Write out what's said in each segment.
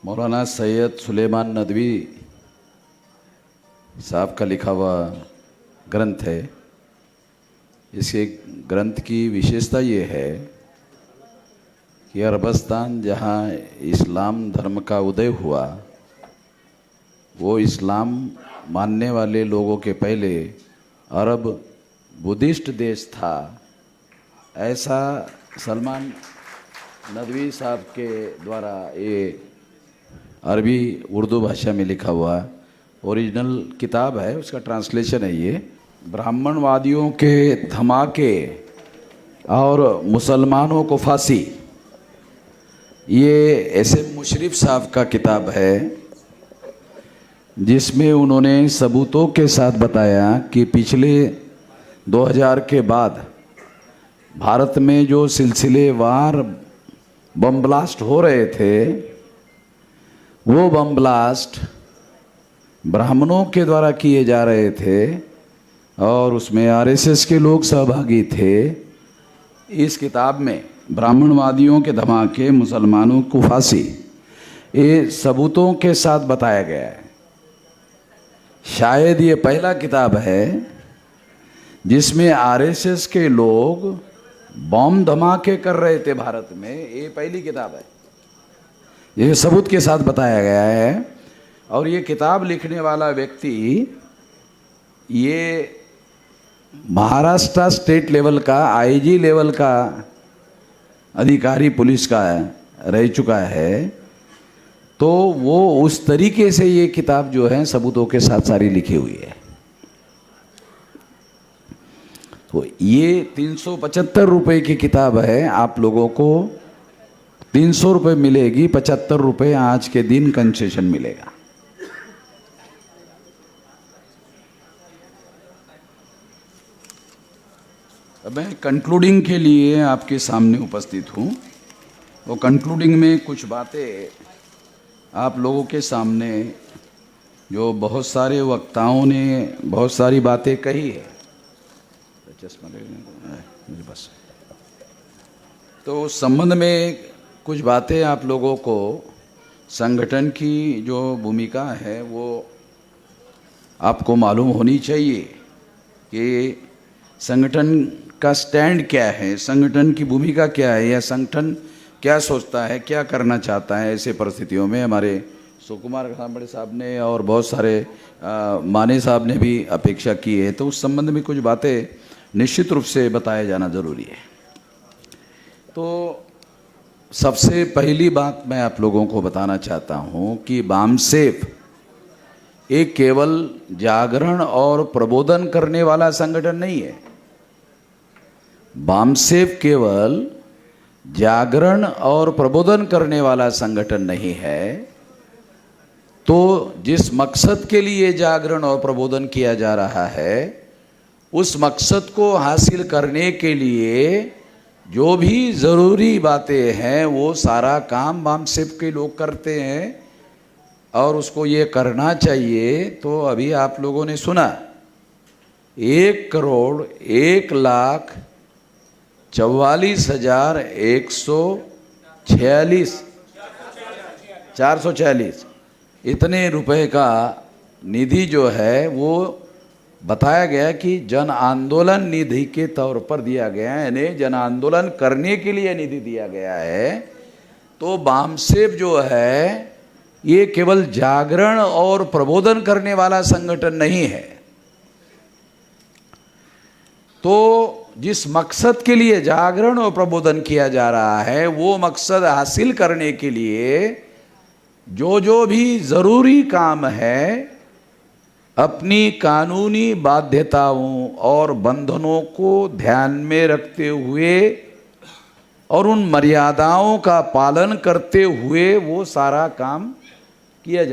मौलाना सैयद सुलेमान नदवी साहब का लिखा हुआ ग्रंथ है। इस ग्रंथ की विशेषता ये है कि अरबस्तान जहाँ इस्लाम धर्म का उदय हुआ, वो इस्लाम मानने वाले लोगों के पहले अरब बुद्धिस्ट देश था। ऐसा सलमान नदवी साहब के द्वारा ये अरबी उर्दू भाषा में लिखा हुआ ओरिजिनल किताब है, उसका ट्रांसलेशन है ये। ब्राह्मणवादियों के धमाके और मुसलमानों को फांसी, ये एस.एम. मुशर्रफ साहब का किताब है, जिसमें उन्होंने सबूतों के साथ बताया कि पिछले 2000 के बाद भारत में जो सिलसिलेवार बम ब्लास्ट हो रहे थे, वो बम ब्लास्ट ब्राह्मणों के द्वारा किए जा रहे थे और उसमें आरएसएस के लोग सहभागी थे। इस किताब में ब्राह्मणवादियों के धमाके, मुसलमानों को फांसी, ये सबूतों के साथ बताया गया है। शायद ये पहला किताब है जिसमें आरएसएस के लोग बम धमाके कर रहे थे भारत में। ये पहली किताब है, ये सबूत के साथ बताया गया है। और ये किताब लिखने वाला व्यक्ति ये महाराष्ट्र स्टेट लेवल का आईजी लेवल का अधिकारी पुलिस का रह चुका है। तो वो उस तरीके से ये किताब जो है सबूतों के साथ सारी लिखी हुई है। तो ये 375 रुपये की किताब है। आप लोगों को 300 रुपये मिलेगी, 75 रुपये आज के दिन कंसेशन मिलेगा। अब मैं कंक्लूडिंग के लिए आपके सामने उपस्थित हूँ। वो कंक्लूडिंग में कुछ बातें आप लोगों के सामने, जो बहुत सारे वक्ताओं ने बहुत सारी बातें कही है, चश्मा मुझे बस, तो उस संबंध में कुछ बातें आप लोगों को संगठन की जो भूमिका है वो आपको मालूम होनी चाहिए कि संगठन का स्टैंड क्या है, संगठन की भूमिका क्या है, या संगठन क्या सोचता है, क्या करना चाहता है। ऐसे परिस्थितियों में हमारे सुकुमार खांबड़े साहब ने और बहुत सारे माने साहब ने भी अपेक्षा की है, तो उस संबंध में कुछ बातें निश्चित रूप से बताया जाना ज़रूरी है। तो सबसे पहली बात मैं आप लोगों को बताना चाहता हूँ कि बामसेफ एक केवल जागरण और प्रबोधन करने वाला संगठन नहीं है। बामसेफ केवल जागरण और प्रबोधन करने वाला संगठन नहीं है। तो जिस मकसद के लिए जागरण और प्रबोधन किया जा रहा है, उस मकसद को हासिल करने के लिए जो भी ज़रूरी बातें हैं वो सारा काम बामसेफ के लोग करते हैं और उसको ये करना चाहिए। तो अभी आप लोगों ने सुना 1,44,146 इतने रुपए का निधि जो है वो बताया गया कि जन आंदोलन निधि के तौर पर दिया गया है, यानी जन आंदोलन करने के लिए निधि दिया गया है। तो बामसेफ जो है ये केवल जागरण और प्रबोधन करने वाला संगठन नहीं है। तो जिस मकसद के लिए जागरण और प्रबोधन किया जा रहा है, वो मकसद हासिल करने के लिए जो भी ज़रूरी काम है, अपनी कानूनी बाध्यताओं और बंधनों को ध्यान में रखते हुए और उन मर्यादाओं का पालन करते हुए वो सारा काम किया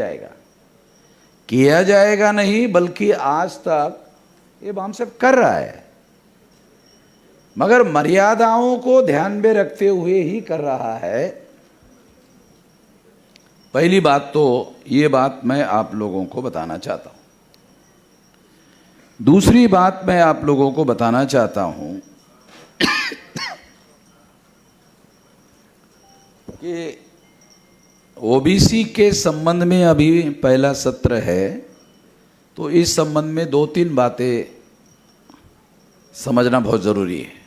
जाएगा नहीं, बल्कि आज तक ये बामसेफ कर रहा है, मगर मर्यादाओं को ध्यान में रखते हुए ही कर रहा है। पहली बात तो ये बात मैं आप लोगों को बताना चाहता हूं। दूसरी बात मैं आप लोगों को बताना चाहता हूं कि ओबीसी के संबंध में अभी पहला सत्र है, तो इस संबंध में 2-3 बातें समझना बहुत ज़रूरी है।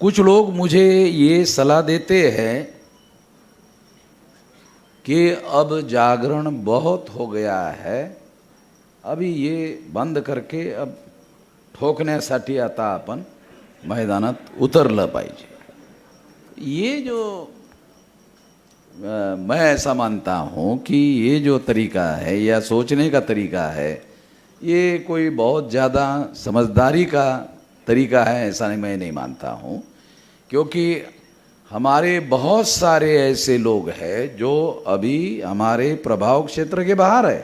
कुछ लोग मुझे ये सलाह देते हैं कि अब जागरण बहुत हो गया है, अभी ये बंद करके अब ठोकण्यासाठी आता आपण मैदानात उतरलं पाहिजे। ये जो मैं ऐसा मानता हूँ कि ये जो तरीका है या सोचने का तरीका है, ये कोई बहुत ज़्यादा समझदारी का तरीका है, ऐसा मैं नहीं मानता हूँ। क्योंकि हमारे बहुत सारे ऐसे लोग हैं जो अभी हमारे प्रभाव क्षेत्र के बाहर है,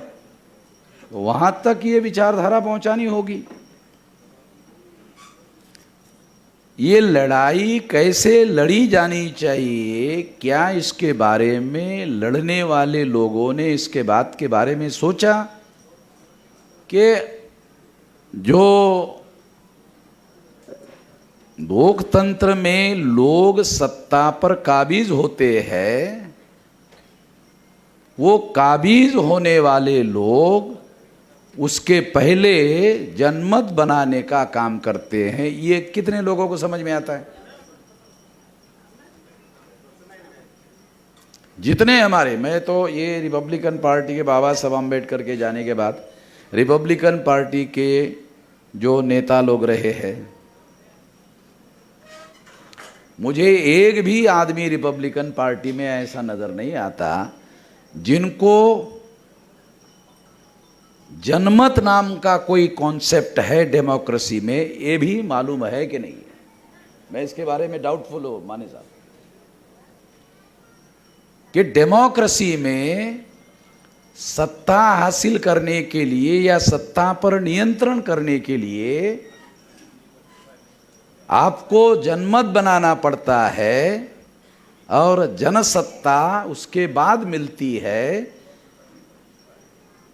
तो वहाँ तक ये विचारधारा पहुँचानी होगी। ये लड़ाई कैसे लड़ी जानी चाहिए, क्या इसके बारे में लड़ने वाले लोगों ने इसके बात के बारे में सोचा कि जो लोकतंत्र में लोग सत्ता पर काबिज होते हैं, वो काबिज होने वाले लोग उसके पहले जनमत बनाने का काम करते हैं। ये कितने लोगों को समझ में आता है? जितने हमारे, मैं तो ये रिपब्लिकन पार्टी के बाबा साहब अम्बेडकर के जाने के बाद रिपब्लिकन पार्टी के जो नेता लोग रहे हैं, मुझे एक भी आदमी रिपब्लिकन पार्टी में ऐसा नजर नहीं आता जिनको जनमत नाम का कोई कॉन्सेप्ट है डेमोक्रेसी में, ये भी मालूम है कि नहीं है। मैं इसके बारे में डाउटफुल हूं माने साहब कि डेमोक्रेसी में सत्ता हासिल करने के लिए या सत्ता पर नियंत्रण करने के लिए आपको जनमत बनाना पड़ता है और जनसत्ता उसके बाद मिलती है।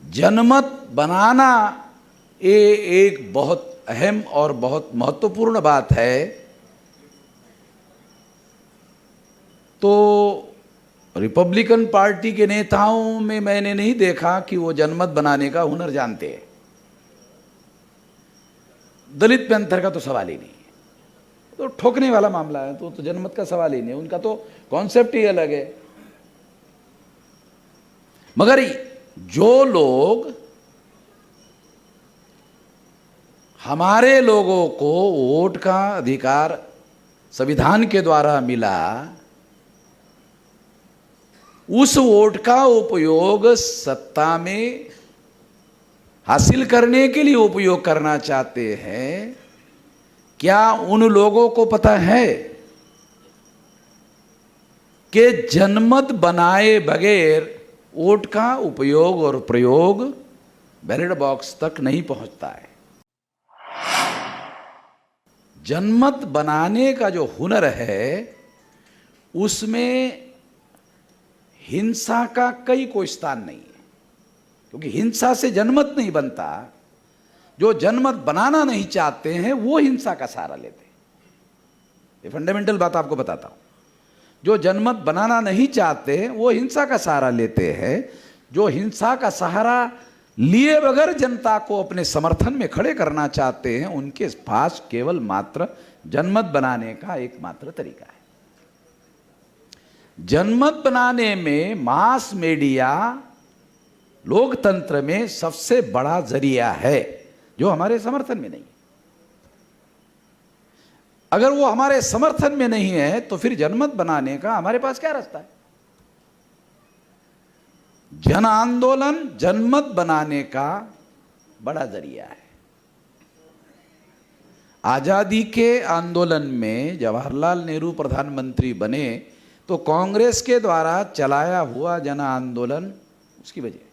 जनमत बनाना ये एक बहुत अहम और बहुत महत्वपूर्ण बात है। तो रिपब्लिकन पार्टी के नेताओं में मैंने नहीं देखा कि वो जनमत बनाने का हुनर जानते हैं। दलित पैंथर का तो सवाल ही नहीं है, तो ठोकने वाला मामला है, तो जनमत का सवाल ही नहीं, उनका तो कॉन्सेप्ट ही अलग है। मगर जो लोग हमारे लोगों को वोट का अधिकार संविधान के द्वारा मिला, उस वोट का उपयोग सत्ता में हासिल करने के लिए उपयोग करना चाहते हैं, क्या उन लोगों को पता है कि जनमत बनाए बगैर वोट का उपयोग और प्रयोग बैलेट बॉक्स तक नहीं पहुंचता है? जनमत बनाने का जो हुनर है उसमें हिंसा का कोई स्थान नहीं है, क्योंकि हिंसा से जनमत नहीं बनता। जो जनमत बनाना नहीं चाहते हैं वो हिंसा का सहारा लेते हैं। ये फंडामेंटल बात आपको बताता हूं। जो जनमत बनाना नहीं चाहते हैं वो हिंसा का सहारा लेते हैं। जो हिंसा का सहारा लिए बगैर जनता को अपने समर्थन में खड़े करना चाहते हैं, उनके पास केवल मात्र जनमत बनाने का एकमात्र तरीका है। जनमत बनाने में मास मीडिया लोकतंत्र में सबसे बड़ा जरिया है, जो हमारे समर्थन में नहीं है। अगर वो हमारे समर्थन में नहीं है तो फिर जनमत बनाने का हमारे पास क्या रास्ता है? जन आंदोलन जनमत बनाने का बड़ा जरिया है। आजादी के आंदोलन में जवाहरलाल नेहरू प्रधानमंत्री बने तो कांग्रेस के द्वारा चलाया हुआ जन आंदोलन उसकी वजह।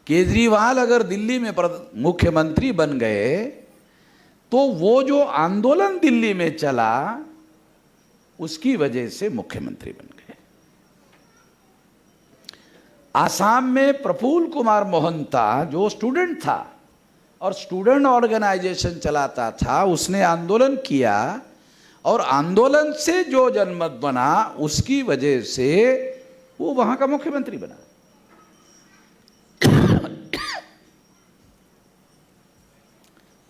केजरीवाल अगर दिल्ली में मुख्यमंत्री बन गए तो वो जो आंदोलन दिल्ली में चला उसकी वजह से मुख्यमंत्री बन गए। आसाम में प्रफुल्ल कुमार मोहंता जो स्टूडेंट था और स्टूडेंट ऑर्गेनाइजेशन चलाता था, उसने आंदोलन किया और आंदोलन से जो जनमत बना उसकी वजह से वो वहां का मुख्यमंत्री बना।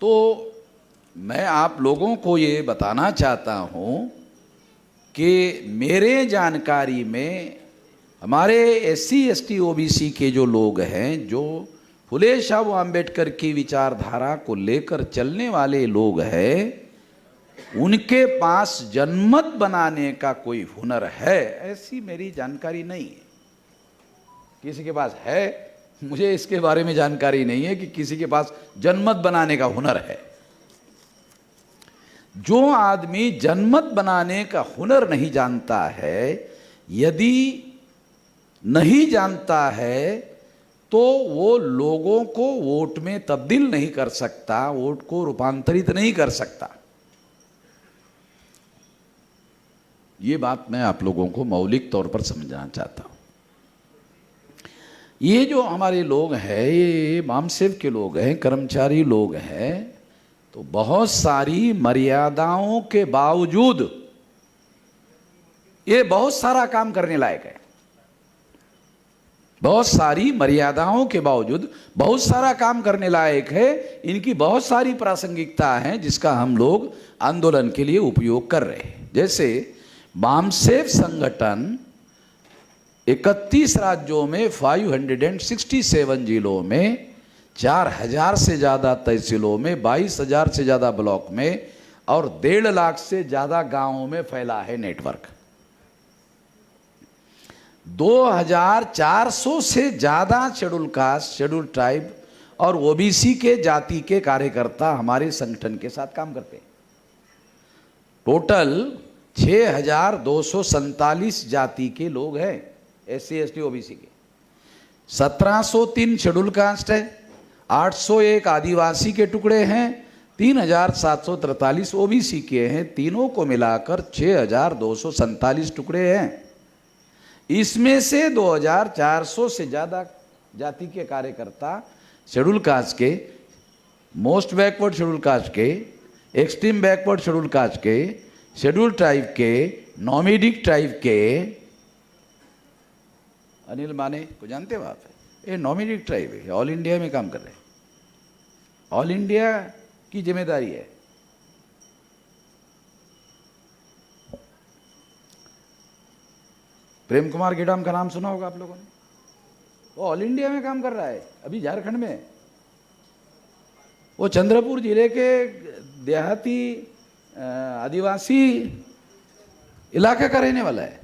तो मैं आप लोगों को ये बताना चाहता हूं कि मेरे जानकारी में हमारे SC ST OBC के जो लोग हैं, जो फुले शाह आम्बेडकर की विचारधारा को लेकर चलने वाले लोग हैं, उनके पास जनमत बनाने का कोई हुनर है ऐसी मेरी जानकारी नहीं है। किसी के पास है, मुझे इसके बारे में जानकारी नहीं है कि किसी के पास जनमत बनाने का हुनर है। जो आदमी जनमत बनाने का हुनर नहीं जानता है, यदि नहीं जानता है, तो वो लोगों को वोट में तब्दील नहीं कर सकता, वोट को रूपांतरित नहीं कर सकता। ये बात मैं आप लोगों को मौलिक तौर पर समझाना चाहता हूं। ये जो हमारे लोग हैं, ये मामसेव के लोग हैं, कर्मचारी लोग हैं, तो बहुत सारी मर्यादाओं के बावजूद ये बहुत सारा काम करने लायक है। बहुत सारी मर्यादाओं के बावजूद बहुत सारा काम करने लायक है। इनकी बहुत सारी प्रासंगिकता है जिसका हम लोग आंदोलन के लिए उपयोग कर रहे हैं। जैसे मामसेव संगठन 31 राज्यों में 567 जिलों में 4000 से ज़्यादा तहसीलों में 22,000 से ज़्यादा ब्लॉक में और 1.5 लाख से ज़्यादा गांवों में फैला है नेटवर्क। 2400 से ज़्यादा शेड्यूल कास्ट, शेड्यूल ट्राइब और OBC के जाति के कार्यकर्ता हमारे संगठन के साथ काम करते हैं। टोटल 6247 जाति के लोग हैं SC ST OBC के। 1703 शेड्यूल कास्ट है, 801 आदिवासी के टुकड़े हैं, 3743 OBC के हैं। तीनों को मिलाकर 6247 टुकड़े हैं। इसमें से 2400 से ज़्यादा जाति के कार्यकर्ता शेड्यूल कास्ट के, मोस्ट बैकवर्ड शेड्यूल कास्ट के, एक्सट्रीम बैकवर्ड शेड्यूल कास्ट के, शेड्यूल ट्राइब के, नॉमिडिक ट्राइब के। अनिल माने को जानते हो आप? ये नॉमिडिक ट्राइब है, ऑल इंडिया में काम कर रहे हैं, ऑल इंडिया की जिम्मेदारी है। प्रेम कुमार गेडाम का नाम सुना होगा आप लोगों ने, वो ऑल इंडिया में काम कर रहा है, अभी झारखंड में। वो चंद्रपुर जिले के देहाती आदिवासी इलाके का रहने वाला है।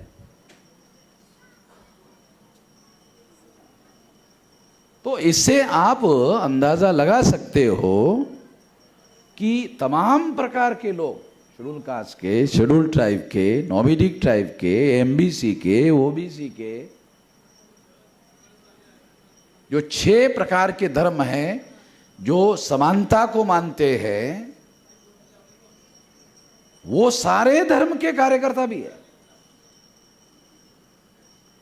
तो इससे आप अंदाजा लगा सकते हो कि तमाम प्रकार के लोग, शेड्यूल कास्ट के, शेड्यूल ट्राइब के, नॉमिडिक ट्राइब के, MBC के, OBC के, जो 6 प्रकार के धर्म हैं जो समानता को मानते हैं, वो सारे धर्म के कार्यकर्ता भी है।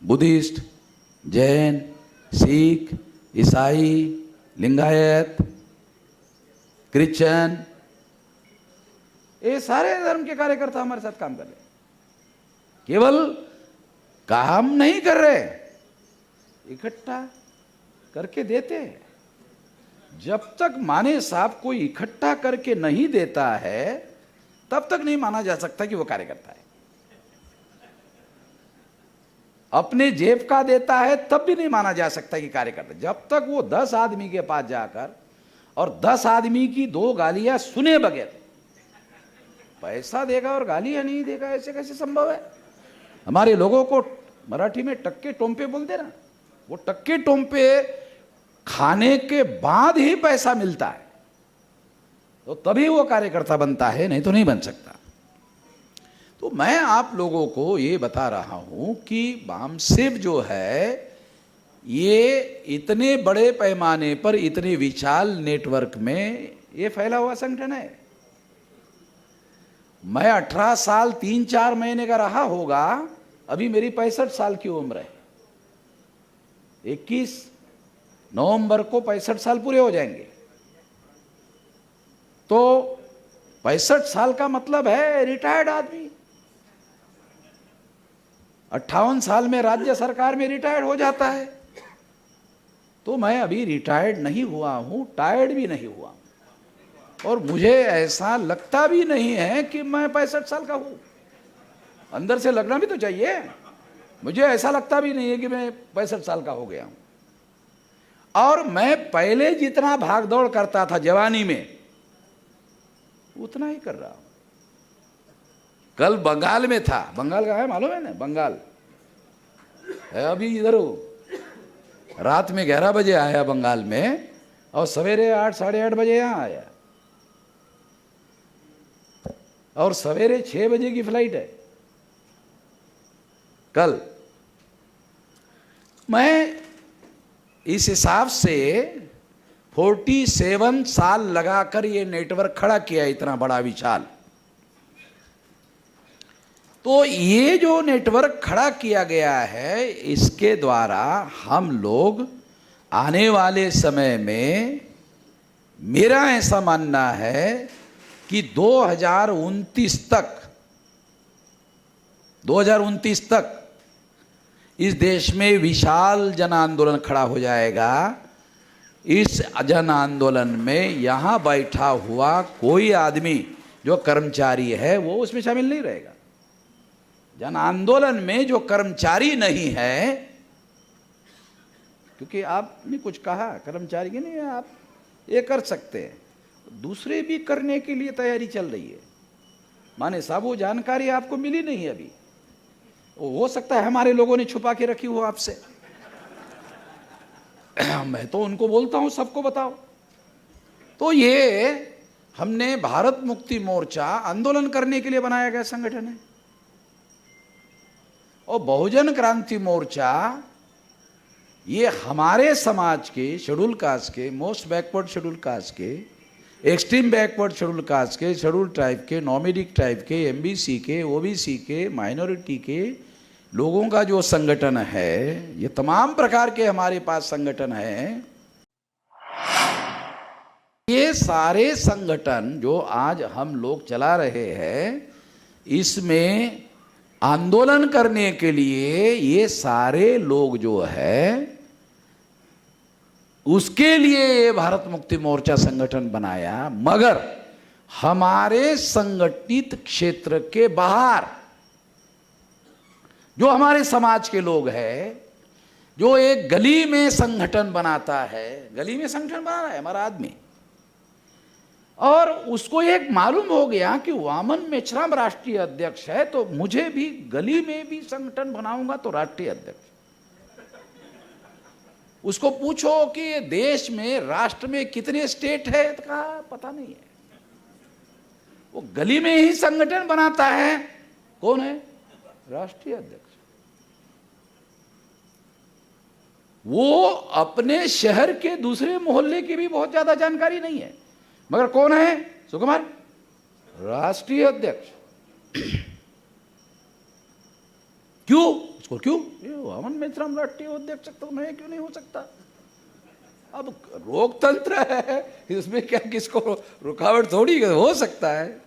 बुद्धिस्ट, जैन, सिख, ईसाई, लिंगायत, क्रिश्चियन, ये सारे धर्म के कार्यकर्ता हमारे साथ काम कर रहे हैं। केवल काम नहीं कर रहे, इकट्ठा करके देते हैं। जब तक माने साहब कोई इकट्ठा करके नहीं देता है, तब तक नहीं माना जा सकता कि वो कार्यकर्ता है। अपने जेब का देता है तब भी नहीं माना जा सकता कि कार्यकर्ता। जब तक वो 10 आदमी के पास जाकर और 10 आदमी की 2 गालियां सुने बगैर पैसा देगा और गालियां नहीं देगा, ऐसे कैसे संभव है? हमारे लोगों को मराठी में टक्के टोंपे बोलते ना, वो टक्के टोंपे खाने के बाद ही पैसा मिलता है, तो तभी वो कार्यकर्ता बनता है, नहीं तो नहीं बन सकता। तो मैं आप लोगों को ये बता रहा हूं कि मामसेव जो है, ये इतने बड़े पैमाने पर, इतने विशाल नेटवर्क में ये फैला हुआ संगठन है। मैं 18 साल 3-4 महीने का रहा होगा, अभी मेरी 65 साल की उम्र है। 21 नवंबर को 65 साल पूरे हो जाएंगे। तो 65 साल का मतलब है रिटायर्ड आदमी। 58 साल में राज्य सरकार में रिटायर्ड हो जाता है। तो मैं अभी रिटायर्ड नहीं हुआ हूं, टायर्ड भी नहीं हुआ, और मुझे ऐसा लगता भी नहीं है कि मैं 65 साल का हूं। अंदर से लगना भी तो चाहिए। मुझे ऐसा लगता भी नहीं है कि मैं 65 साल का हो गया हूं। और मैं पहले जितना भागदौड़ करता था जवानी में, उतना ही कर रहा हूं। कल बंगाल में था, बंगाल का है मालूम है ना, बंगाल है। अभी इधर रात में 11 बजे आया बंगाल में, और सवेरे 8 साढ़े 8 बजे यहां आया, और सवेरे 6 बजे की फ्लाइट है कल। मैं इस हिसाब से 47 साल लगाकर ये नेटवर्क खड़ा किया, इतना बड़ा विशाल। तो ये जो नेटवर्क खड़ा किया गया है, इसके द्वारा हम लोग आने वाले समय में, मेरा ऐसा मानना है कि 2029 तक इस देश में विशाल जन आंदोलन खड़ा हो जाएगा। इस जन आंदोलन में यहां बैठा हुआ कोई आदमी जो कर्मचारी है वो उसमें शामिल नहीं रहेगा। जन आंदोलन में जो कर्मचारी नहीं है, क्योंकि आपने कुछ कहा कर्मचारी की नहीं, आप ये कर सकते हैं, दूसरे भी करने के लिए तैयारी चल रही है। माने साहब वो जानकारी आपको मिली नहीं अभी, हो सकता है हमारे लोगों ने छुपा के रखी हो आपसे। मैं तो उनको बोलता हूं सबको बताओ। तो ये हमने भारत मुक्ति मोर्चा आंदोलन करने के लिए बनाया गया संगठन है, और बहुजन क्रांति मोर्चा ये हमारे समाज के, शेड्यूल कास्ट के, मोस्ट बैकवर्ड शेड्यूल कास्ट के, एक्सट्रीम बैकवर्ड शेड्यूल कास्ट के, शेड्यूल ट्राइब के, नॉमिडिक ट्राइब के, एमबीसी के, ओबीसी के, माइनॉरिटी के लोगों का जो संगठन है, ये तमाम प्रकार के हमारे पास संगठन हैं। ये सारे संगठन जो आज हम लोग चला रहे हैं, इसमें आंदोलन करने के लिए ये सारे लोग जो है, उसके लिए ये भारत मुक्ति मोर्चा संगठन बनाया। मगर हमारे संगठित क्षेत्र के बाहर जो हमारे समाज के लोग हैं, जो एक गली में संगठन बनाता है, गली में संगठन बना रहा है हमारा आदमी, और उसको एक मालूम हो गया कि वामन मेश्राम राष्ट्रीय अध्यक्ष है, तो मुझे भी गली में भी संगठन बनाऊंगा तो राष्ट्रीय अध्यक्ष। उसको पूछो कि देश में, राष्ट्र में कितने स्टेट है, तो कहा पता नहीं है। वो गली में ही संगठन बनाता है। कौन है? राष्ट्रीय अध्यक्ष। वो अपने शहर के दूसरे मोहल्ले की भी बहुत ज्यादा जानकारी नहीं है, मगर कौन है? सुकुमार, राष्ट्रीय अध्यक्ष। क्यों? उसको क्यों? वामन मेश्राम राष्ट्रीय अध्यक्ष तो मैं क्यों नहीं हो सकता? अब लोकतंत्र है, इसमें क्या किसको रुकावट थोड़ी हो सकता है।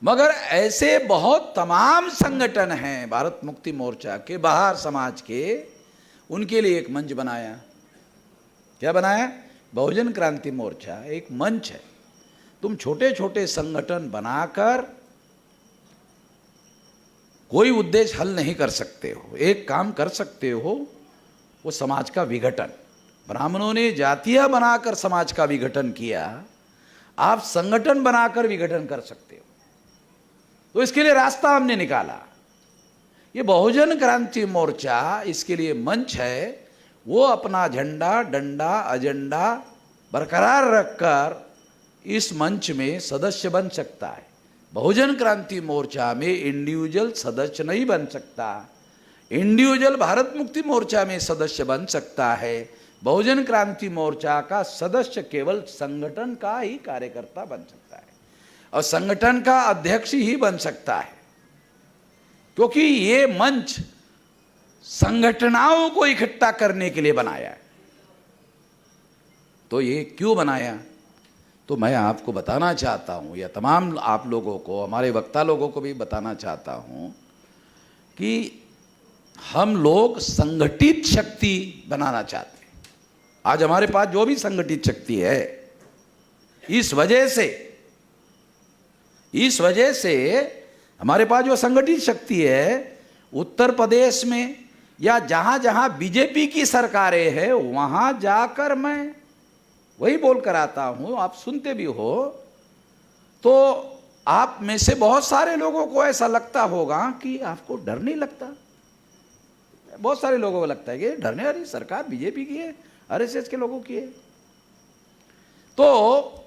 मगर ऐसे बहुत तमाम संगठन हैं भारत मुक्ति मोर्चा के बाहर समाज के, उनके लिए एक मंच बनाया। क्या बनाया? बहुजन क्रांति मोर्चा एक मंच है। तुम छोटे छोटे संगठन बनाकर कोई उद्देश्य हल नहीं कर सकते हो। एक काम कर सकते हो, वो समाज का विघटन। ब्राह्मणों ने जातियां बनाकर समाज का विघटन किया, आप संगठन बनाकर विघटन कर सकते हो। तो इसके लिए रास्ता हमने निकाला। ये बहुजन क्रांति मोर्चा इसके लिए मंच है। वो अपना झंडा, डंडा, एजेंडा बरकरार रखकर इस मंच में सदस्य बन सकता है। बहुजन क्रांति मोर्चा में इंडिविजुअल सदस्य नहीं बन सकता। इंडिविजुअल भारत मुक्ति मोर्चा में सदस्य बन सकता है। बहुजन क्रांति मोर्चा का सदस्य केवल संगठन का ही कार्यकर्ता बन सकता है, और संगठन का अध्यक्ष ही बन सकता है। क्योंकि ये मंच संगठनाओं को इकट्ठा करने के लिए बनाया है। तो ये क्यों बनाया? तो मैं आपको बताना चाहता हूँ, या तमाम आप लोगों को, हमारे वक्ता लोगों को भी बताना चाहता हूँ कि हम लोग संगठित शक्ति बनाना चाहते हैं। आज हमारे पास जो भी संगठित शक्ति है, इस वजह से हमारे पास जो संगठित शक्ति है, उत्तर प्रदेश में या जहां जहां बीजेपी की सरकारें हैं, वहां जाकर मैं वही बोल कर आता हूं, आप सुनते भी हो। तो आप में से बहुत सारे लोगों को ऐसा लगता होगा कि आपको डर नहीं लगता। बहुत सारे लोगों को लगता है कि डरने वाली सरकार बीजेपी की है, आरएसएस के लोगों की है, तो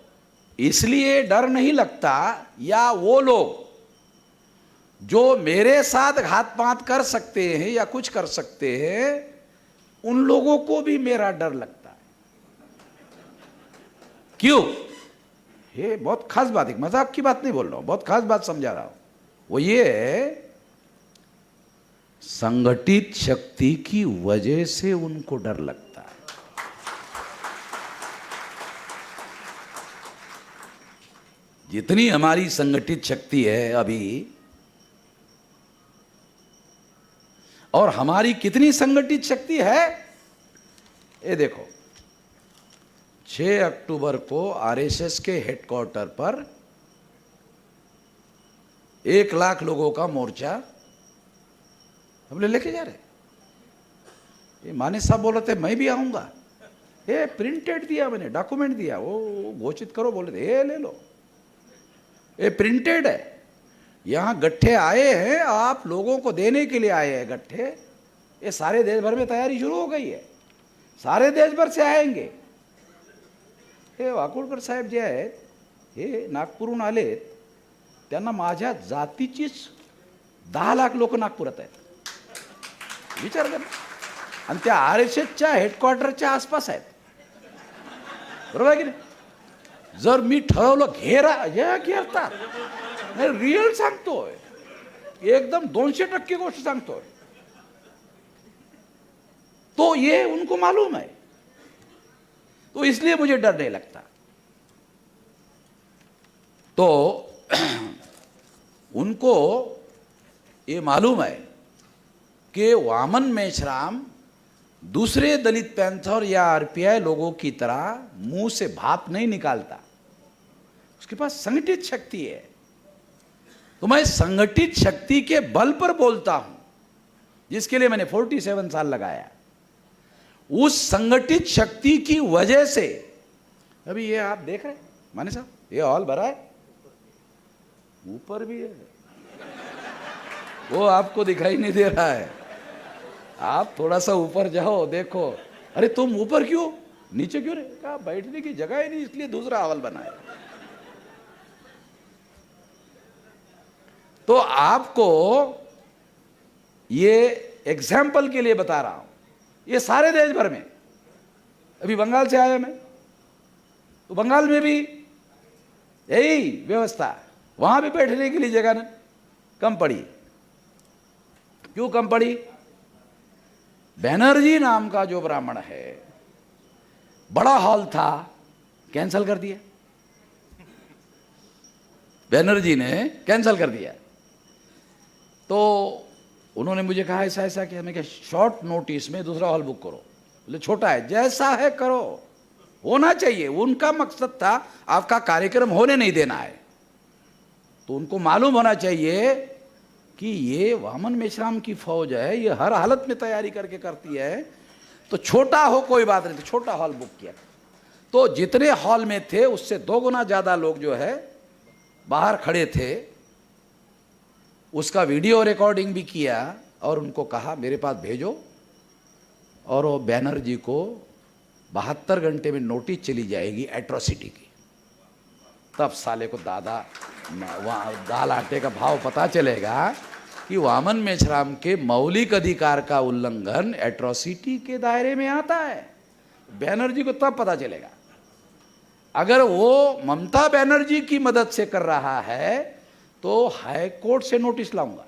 इसलिए डर नहीं लगता। या वो लोग जो मेरे साथ घात पात कर सकते हैं या कुछ कर सकते हैं, उन लोगों को भी मेरा डर लगता है। क्यों? ये बहुत खास बात है, मजाक की बात नहीं बोल रहा हूं, बहुत खास बात समझा रहा हूं। वो ये है, संगठित शक्ति की वजह से उनको डर लगता है। जितनी हमारी संगठित शक्ति है अभी, और हमारी कितनी संगठित शक्ति है, ये देखो, 6 अक्टूबर को आरएसएस के हेडक्वार्टर पर 1 लाख लोगों का मोर्चा हम लोग लेके जा रहे। ये माने साहब बोल रहे थे मैं भी आऊंगा, ये प्रिंटेड दिया मैंने, डॉक्यूमेंट दिया, वो घोषित करो बोल रहे थे, ये ले लो, ये प्रिंटेड है। यहाँ गट्ठे आए हैं, आप लोगों को देने के लिए आए हैं गट्ठे। ये सारे देश भर में तैयारी शुरू हो गई है, सारे देश भर से आएंगे। हे वाकुळकर साहेब जे आहेत, हे नागपूरहून आलेत, त्यांना माझ्या जातीचीच 10 लाख लोक नागपुरात आहेत, विचार कर। आणि त्या आरएसएसच्या हेडक्वार्टरच्या आसपास आहेत, बरोबर आहे की नाही? जर मी ठरवलं घेरतात, रिअल सांगतोय, एकदम 200% गोष्ट सांगतोय, तो ये उनको मालूम है, तो इसलिए मुझे डर नहीं लगता। तो उनको ये मालूम है कि वामन मेश्राम दूसरे दलित पैंथर या आरपीआई लोगों की तरह मुंह से भाप नहीं निकालता, उसके पास संगठित शक्ति है। तो मैं संगठित शक्ति के बल पर बोलता हूं, जिसके लिए मैंने 47 साल लगाया। उस संगठित शक्ति की वजह से अभी ये आप देख रहे हैं माने साहब, ये हॉल भरा है, ऊपर भी है, वो आपको दिखाई नहीं दे रहा है। आप थोड़ा सा ऊपर जाओ, देखो। अरे तुम ऊपर क्यों, नीचे क्यों? रहे कहा बैठने की जगह ही नहीं, इसलिए दूसरा हॉल बनाया। तो आपको ये एग्जाम्पल के लिए बता रहा हूं, ये सारे देश भर में। अभी बंगाल से आया मैं, तो बंगाल में भी यही व्यवस्था, वहां भी बैठने के लिए जगह कम पड़ी। क्यों कम पड़ी? बैनर्जी नाम का जो ब्राह्मण है, बड़ा हॉल था, कैंसिल कर दिया, बैनर्जी ने कैंसिल कर दिया। तो उन्होंने मुझे कहा ऐसा ऐसा कि हमें क्या शॉर्ट नोटिस में दूसरा हॉल बुक करो। बोले छोटा है, जैसा है करो, होना चाहिए। उनका मकसद था आपका कार्यक्रम होने नहीं देना है। तो उनको मालूम होना चाहिए कि ये वामन मेश्राम की फौज है, ये हर हालत में तैयारी करके करती है, तो छोटा हो कोई बात नहीं। तो छोटा हॉल बुक किया। तो जितने हॉल में थे उससे 2 गुना ज़्यादा लोग जो है बाहर खड़े थे। उसका वीडियो रिकॉर्डिंग भी किया और उनको कहा मेरे पास भेजो, और वो बैनर्जी को 72 घंटे में नोटिस चली जाएगी एट्रोसिटी की। तब साले को दादा वहाँ दाल आटे का भाव पता चलेगा कि वामन मेश्राम के मौलिक अधिकार का उल्लंघन एट्रोसिटी के दायरे में आता है। बैनर्जी को तब पता चलेगा। अगर वो ममता बनर्जी की मदद से कर रहा है तो हाई कोर्ट से नोटिस लाऊंगा,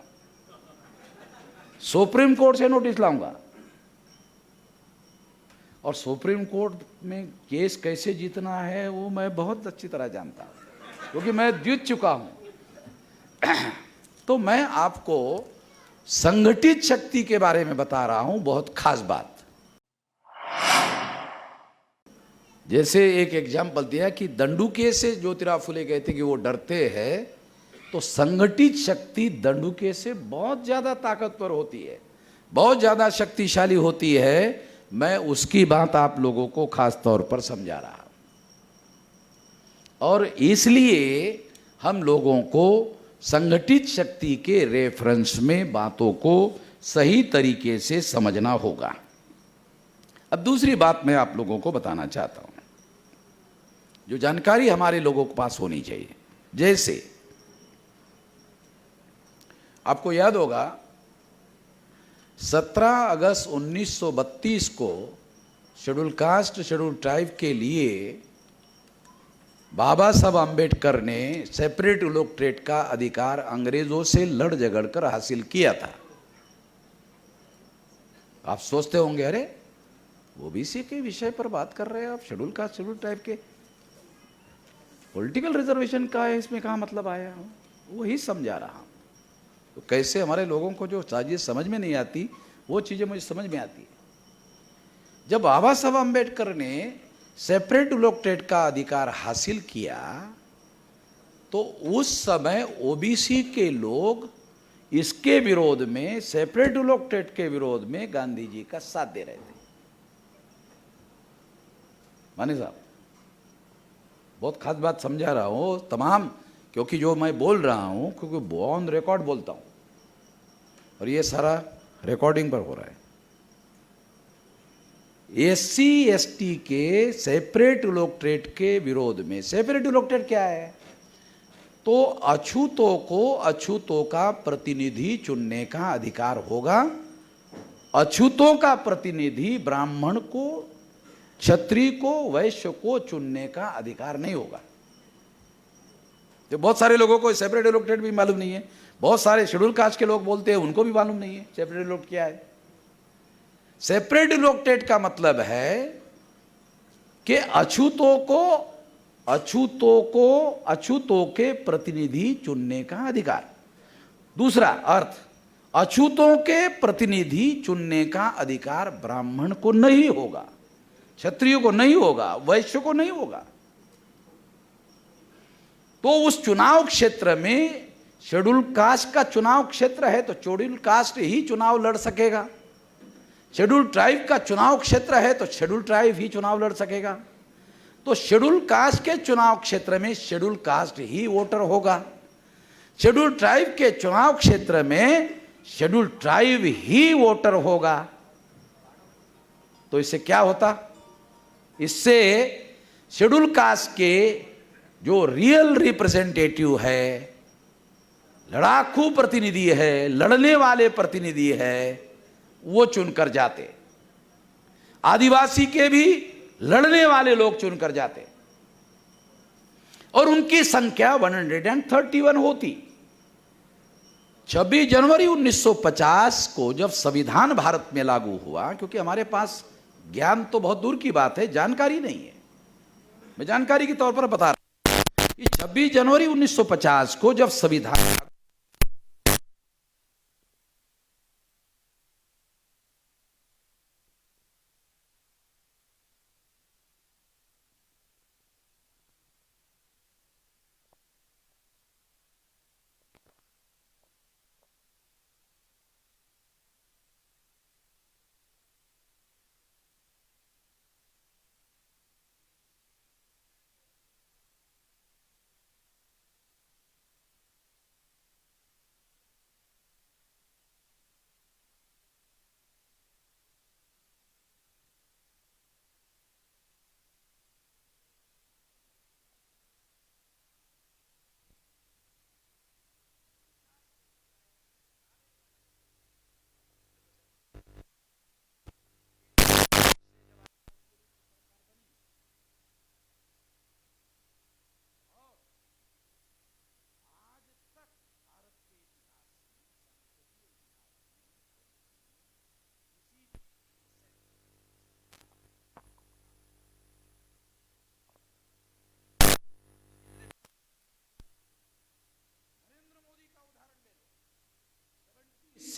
सुप्रीम कोर्ट से नोटिस लाऊंगा। और सुप्रीम कोर्ट में केस कैसे जीतना है वो मैं बहुत अच्छी तरह जानता हूँ, क्योंकि मैं जीत चुका हूँ। तो मैं आपको संगठित शक्ति के बारे में बता रहा हूँ, बहुत खास बात। जैसे एक एग्जाम्पल दिया कि दंडुके से ज्योतिराव फुले कहते कि वो डरते हैं, तो संगठित शक्ति दंडुके से बहुत ज़्यादा ताकतवर होती है, बहुत ज़्यादा शक्तिशाली होती है। मैं उसकी बात आप लोगों को खास तौर पर समझा रहा हूँ, और इसलिए हम लोगों को संगठित शक्ति के रेफरेंस में बातों को सही तरीके से समझना होगा। अब दूसरी बात मैं आप लोगों को बताना चाहता हूँ, जो जानकारी हमारे लोगों के पास होनी चाहिए। जैसे आपको याद होगा 17 अगस्त 1932 को शेड्यूल कास्ट शेड्यूल ट्राइब के लिए बाबा साहब आम्बेडकर ने सेपरेट इलेक्टोरेट का अधिकार अंग्रेजों से लड़ झगड़ कर हासिल किया था। आप सोचते होंगे, अरे ओबीसी के विषय पर बात कर रहे हैं आप, शेड्यूल कास्ट शेड्यूल ट्राइब के पॉलिटिकल रिजर्वेशन का है, इसमें कहाँ मतलब आया? वही समझा रहा हूँ। तो कैसे हमारे लोगों को जो चीज़ें समझ में नहीं आती वो चीज़ें मुझे समझ में आती है। जब बाबा साहब आम्बेडकर ने सेपरेट इलेक्टोरेट का अधिकार हासिल किया तो उस समय ओबीसी के लोग इसके विरोध में, सेपरेट इलेक्टोरेट के विरोध में गांधी जी का साथ दे रहे थे। माने साहब, बहुत खास बात समझा रहा हूँ तमाम, क्योंकि जो मैं बोल रहा हूँ, क्योंकि ऑन रिकॉर्ड बोलता हूँ और ये सारा रिकॉर्डिंग पर हो रहा है। एससी एसटी के सेपरेट इलेक्टोरेट के विरोध में, सेपरेट इलेक्टोरेट क्या है? तो अछूतों को अछूतों का प्रतिनिधि चुनने का अधिकार होगा। अछूतों का प्रतिनिधि ब्राह्मण को, क्षत्रिय को, वैश्य को चुनने का अधिकार नहीं होगा। जो बहुत सारे लोगों को सेपरेट इलेक्टोरेट भी मालूम नहीं है, बहुत सारे शेड्यूल कास्ट के लोग बोलते हैं, उनको भी मालूम नहीं है सेपरेट इलेक्टोरेट क्या है। सेपरेट इलेक्टोरेट का मतलब है कि अछूतों के प्रतिनिधि चुनने का अधिकार। दूसरा अर्थ, अछूतों के प्रतिनिधि चुनने का अधिकार ब्राह्मण को नहीं होगा, क्षत्रिय को नहीं होगा, वैश्य को नहीं होगा। तो उस चुनाव क्षेत्र में शेड्यूल कास्ट का चुनाव क्षेत्र है तो शेड्यूल कास्ट ही चुनाव लड़ सकेगा। शेड्यूल ट्राइब का चुनाव क्षेत्र है तो शेड्यूल ट्राइब ही चुनाव लड़ सकेगा। तो शेड्यूल कास्ट के चुनाव क्षेत्र में शेड्यूल कास्ट ही वोटर होगा, शेड्यूल ट्राइब के चुनाव क्षेत्र में शेड्यूल ट्राइब ही वोटर होगा। तो इससे क्या होता? इससे शेड्यूल कास्ट के जो रियल रिप्रेजेंटेटिव है, लड़ाकू प्रतिनिधि है, लड़ने वाले प्रतिनिधि है, वो चुनकर जाते। आदिवासी के भी लड़ने वाले लोग चुनकर जाते और उनकी संख्या 131 होती। 26 जनवरी 1950 को जब संविधान भारत में लागू हुआ, क्योंकि हमारे पास ज्ञान तो बहुत दूर की बात है, जानकारी नहीं है, मैं जानकारी के तौर पर बता रहा हूं। 26 जनवरी 1950 को जब संविधान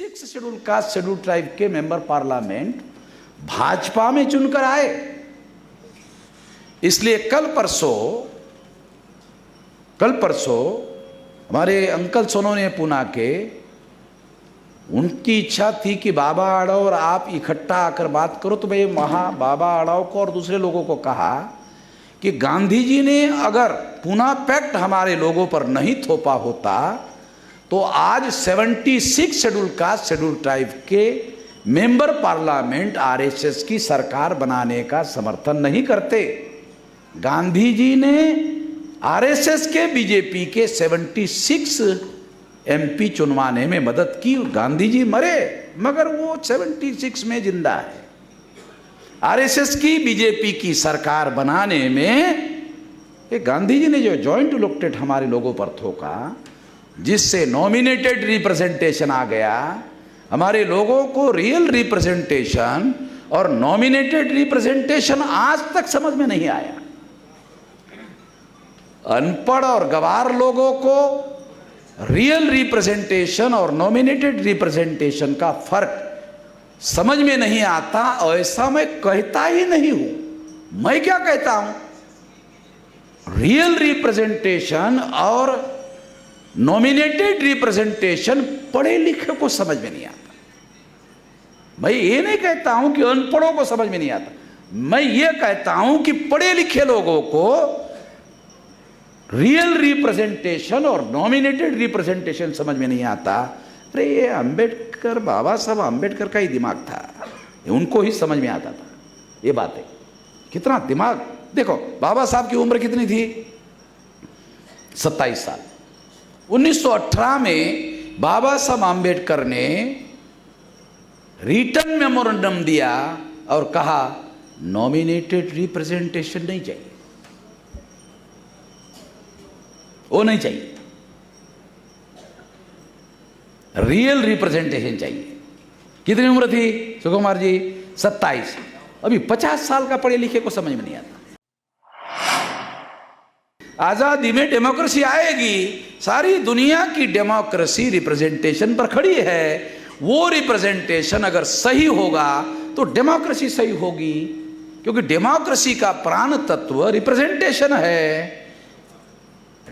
76 शेड्यूल कास्ट शेड्यूल ट्राइब के मेंबर पार्लियामेंट भाजपा में चुनकर आए। इसलिए कल परसों हमारे अंकल सोनोने पुना के, उनकी इच्छा थी कि बाबा आड़ाव और आप इकट्ठा आकर बात करो। तो भाई वहाँ बाबा आड़ाव को और दूसरे लोगों को कहा कि गांधी जी ने अगर पूना पैक्ट हमारे लोगों पर नहीं थोपा होता तो आज 76 शेड्यूल कास्ट शेड्यूल ट्राइब के मेंबर पार्लियामेंट आरएसएस की सरकार बनाने का समर्थन नहीं करते। गांधी जी ने आरएसएस के बीजेपी के 76 एमपी चुनवाने में मदद की। गांधी जी मरे मगर वो 76 में जिंदा है। आरएसएस की बीजेपी की सरकार बनाने में गांधी जी ने जो जॉइंट इलेक्टेड हमारे लोगों पर थोका, जिससे नॉमिनेटेड रिप्रेजेंटेशन आ गया, हमारे लोगों को रियल रिप्रेजेंटेशन और नॉमिनेटेड रिप्रेजेंटेशन आज तक समझ में नहीं आया। अनपढ़ और गवार लोगों को रियल रिप्रेजेंटेशन और नॉमिनेटेड रिप्रेजेंटेशन का फर्क समझ में नहीं आता। ऐसा मैं कहता ही नहीं हूं। मैं क्या कहता हूं, रियल रिप्रेजेंटेशन और नॉमिनेटेड रिप्रेजेंटेशन पढ़े लिखे को समझ में नहीं आता। मैं ये नहीं कहता हूं कि अनपढ़ों को समझ में नहीं आता। मैं ये कहता हूं कि पढ़े लिखे लोगों को रियल रिप्रेजेंटेशन और नॉमिनेटेड रिप्रेजेंटेशन समझ में नहीं आता। अरे ये अंबेडकर, बाबा साहब अंबेडकर का ही दिमाग था, उनको ही समझ में आता था ये बातें। कितना दिमाग देखो, बाबा साहब की उम्र कितनी थी? 27 साल। 1918 में बाबा साहब अंबेडकर ने रिटर्न मेमोरेंडम दिया और कहा नॉमिनेटेड रिप्रेजेंटेशन नहीं चाहिए, वो नहीं चाहिए, रियल रिप्रेजेंटेशन चाहिए। कितनी उम्र थी सुकुमार जी? 27। अभी 50 साल का पढ़े लिखे को समझ में नहीं आता। आजादी में डेमोक्रेसी आएगी, सारी दुनिया की डेमोक्रेसी रिप्रेजेंटेशन पर खड़ी है। वो रिप्रेजेंटेशन अगर सही होगा तो डेमोक्रेसी सही होगी, क्योंकि डेमोक्रेसी का प्राण तत्व रिप्रेजेंटेशन है।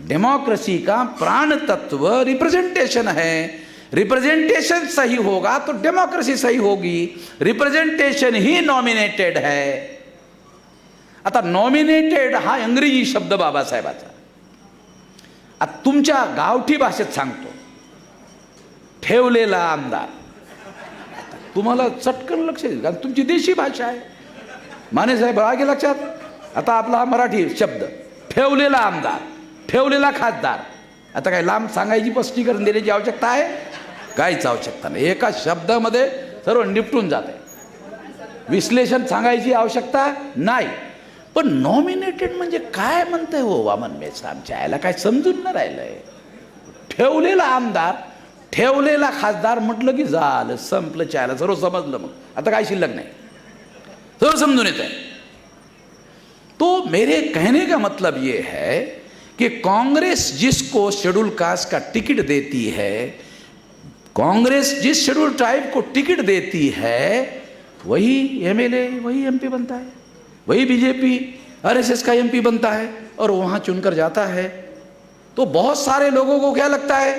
डेमोक्रेसी का प्राण तत्व रिप्रेजेंटेशन है। रिप्रेजेंटेशन सही होगा तो डेमोक्रेसी सही होगी। रिप्रेजेंटेशन ही नॉमिनेटेड है। आता नॉमिनेटेड हा इंग्रजी शब्द बाबासाहेबाचा, आता तुमच्या गावठी भाषेत सांगतो, ठेवलेला आमदार। तुम्हाला चटकन लक्ष येईल कारण तुमची देशी भाषा आहे। माने साहेब आगे लक्षात? आता आपला मराठी शब्द ठेवलेला आमदार, ठेवलेला खासदार। आता काय लांब सांगायची स्पष्टीकरण देण्याची आवश्यकता आहे? काहीच आवश्यकता नाही। एका शब्दामध्ये सर्व निपटून जाते, विश्लेषण सांगायची आवश्यकता नाही। पण नॉमिनेटेड म्हणजे काय म्हणताय हो वामन मेस? आमच्या याला काय समजून न राहिलंय। ठेवलेला आमदार, ठेवलेला खासदार म्हटलं की झालं, संपलं, चायला सर्व समजलं। मग आता काय शिल्लक नाही, सर्व समजून येत आहे। तो मेरे कहने का मतलब ये है कि कांग्रेस जिसको शेड्यूल कास्ट का टिकट देती है, कांग्रेस जिस शेड्यूल ट्राइब को टिकट देती है, वही एमएलए, वही एमपी बनता है, वही बीजेपी आरएसएस का एमपी बनता है और वहां चुनकर जाता है। तो बहुत सारे लोगों को क्या लगता है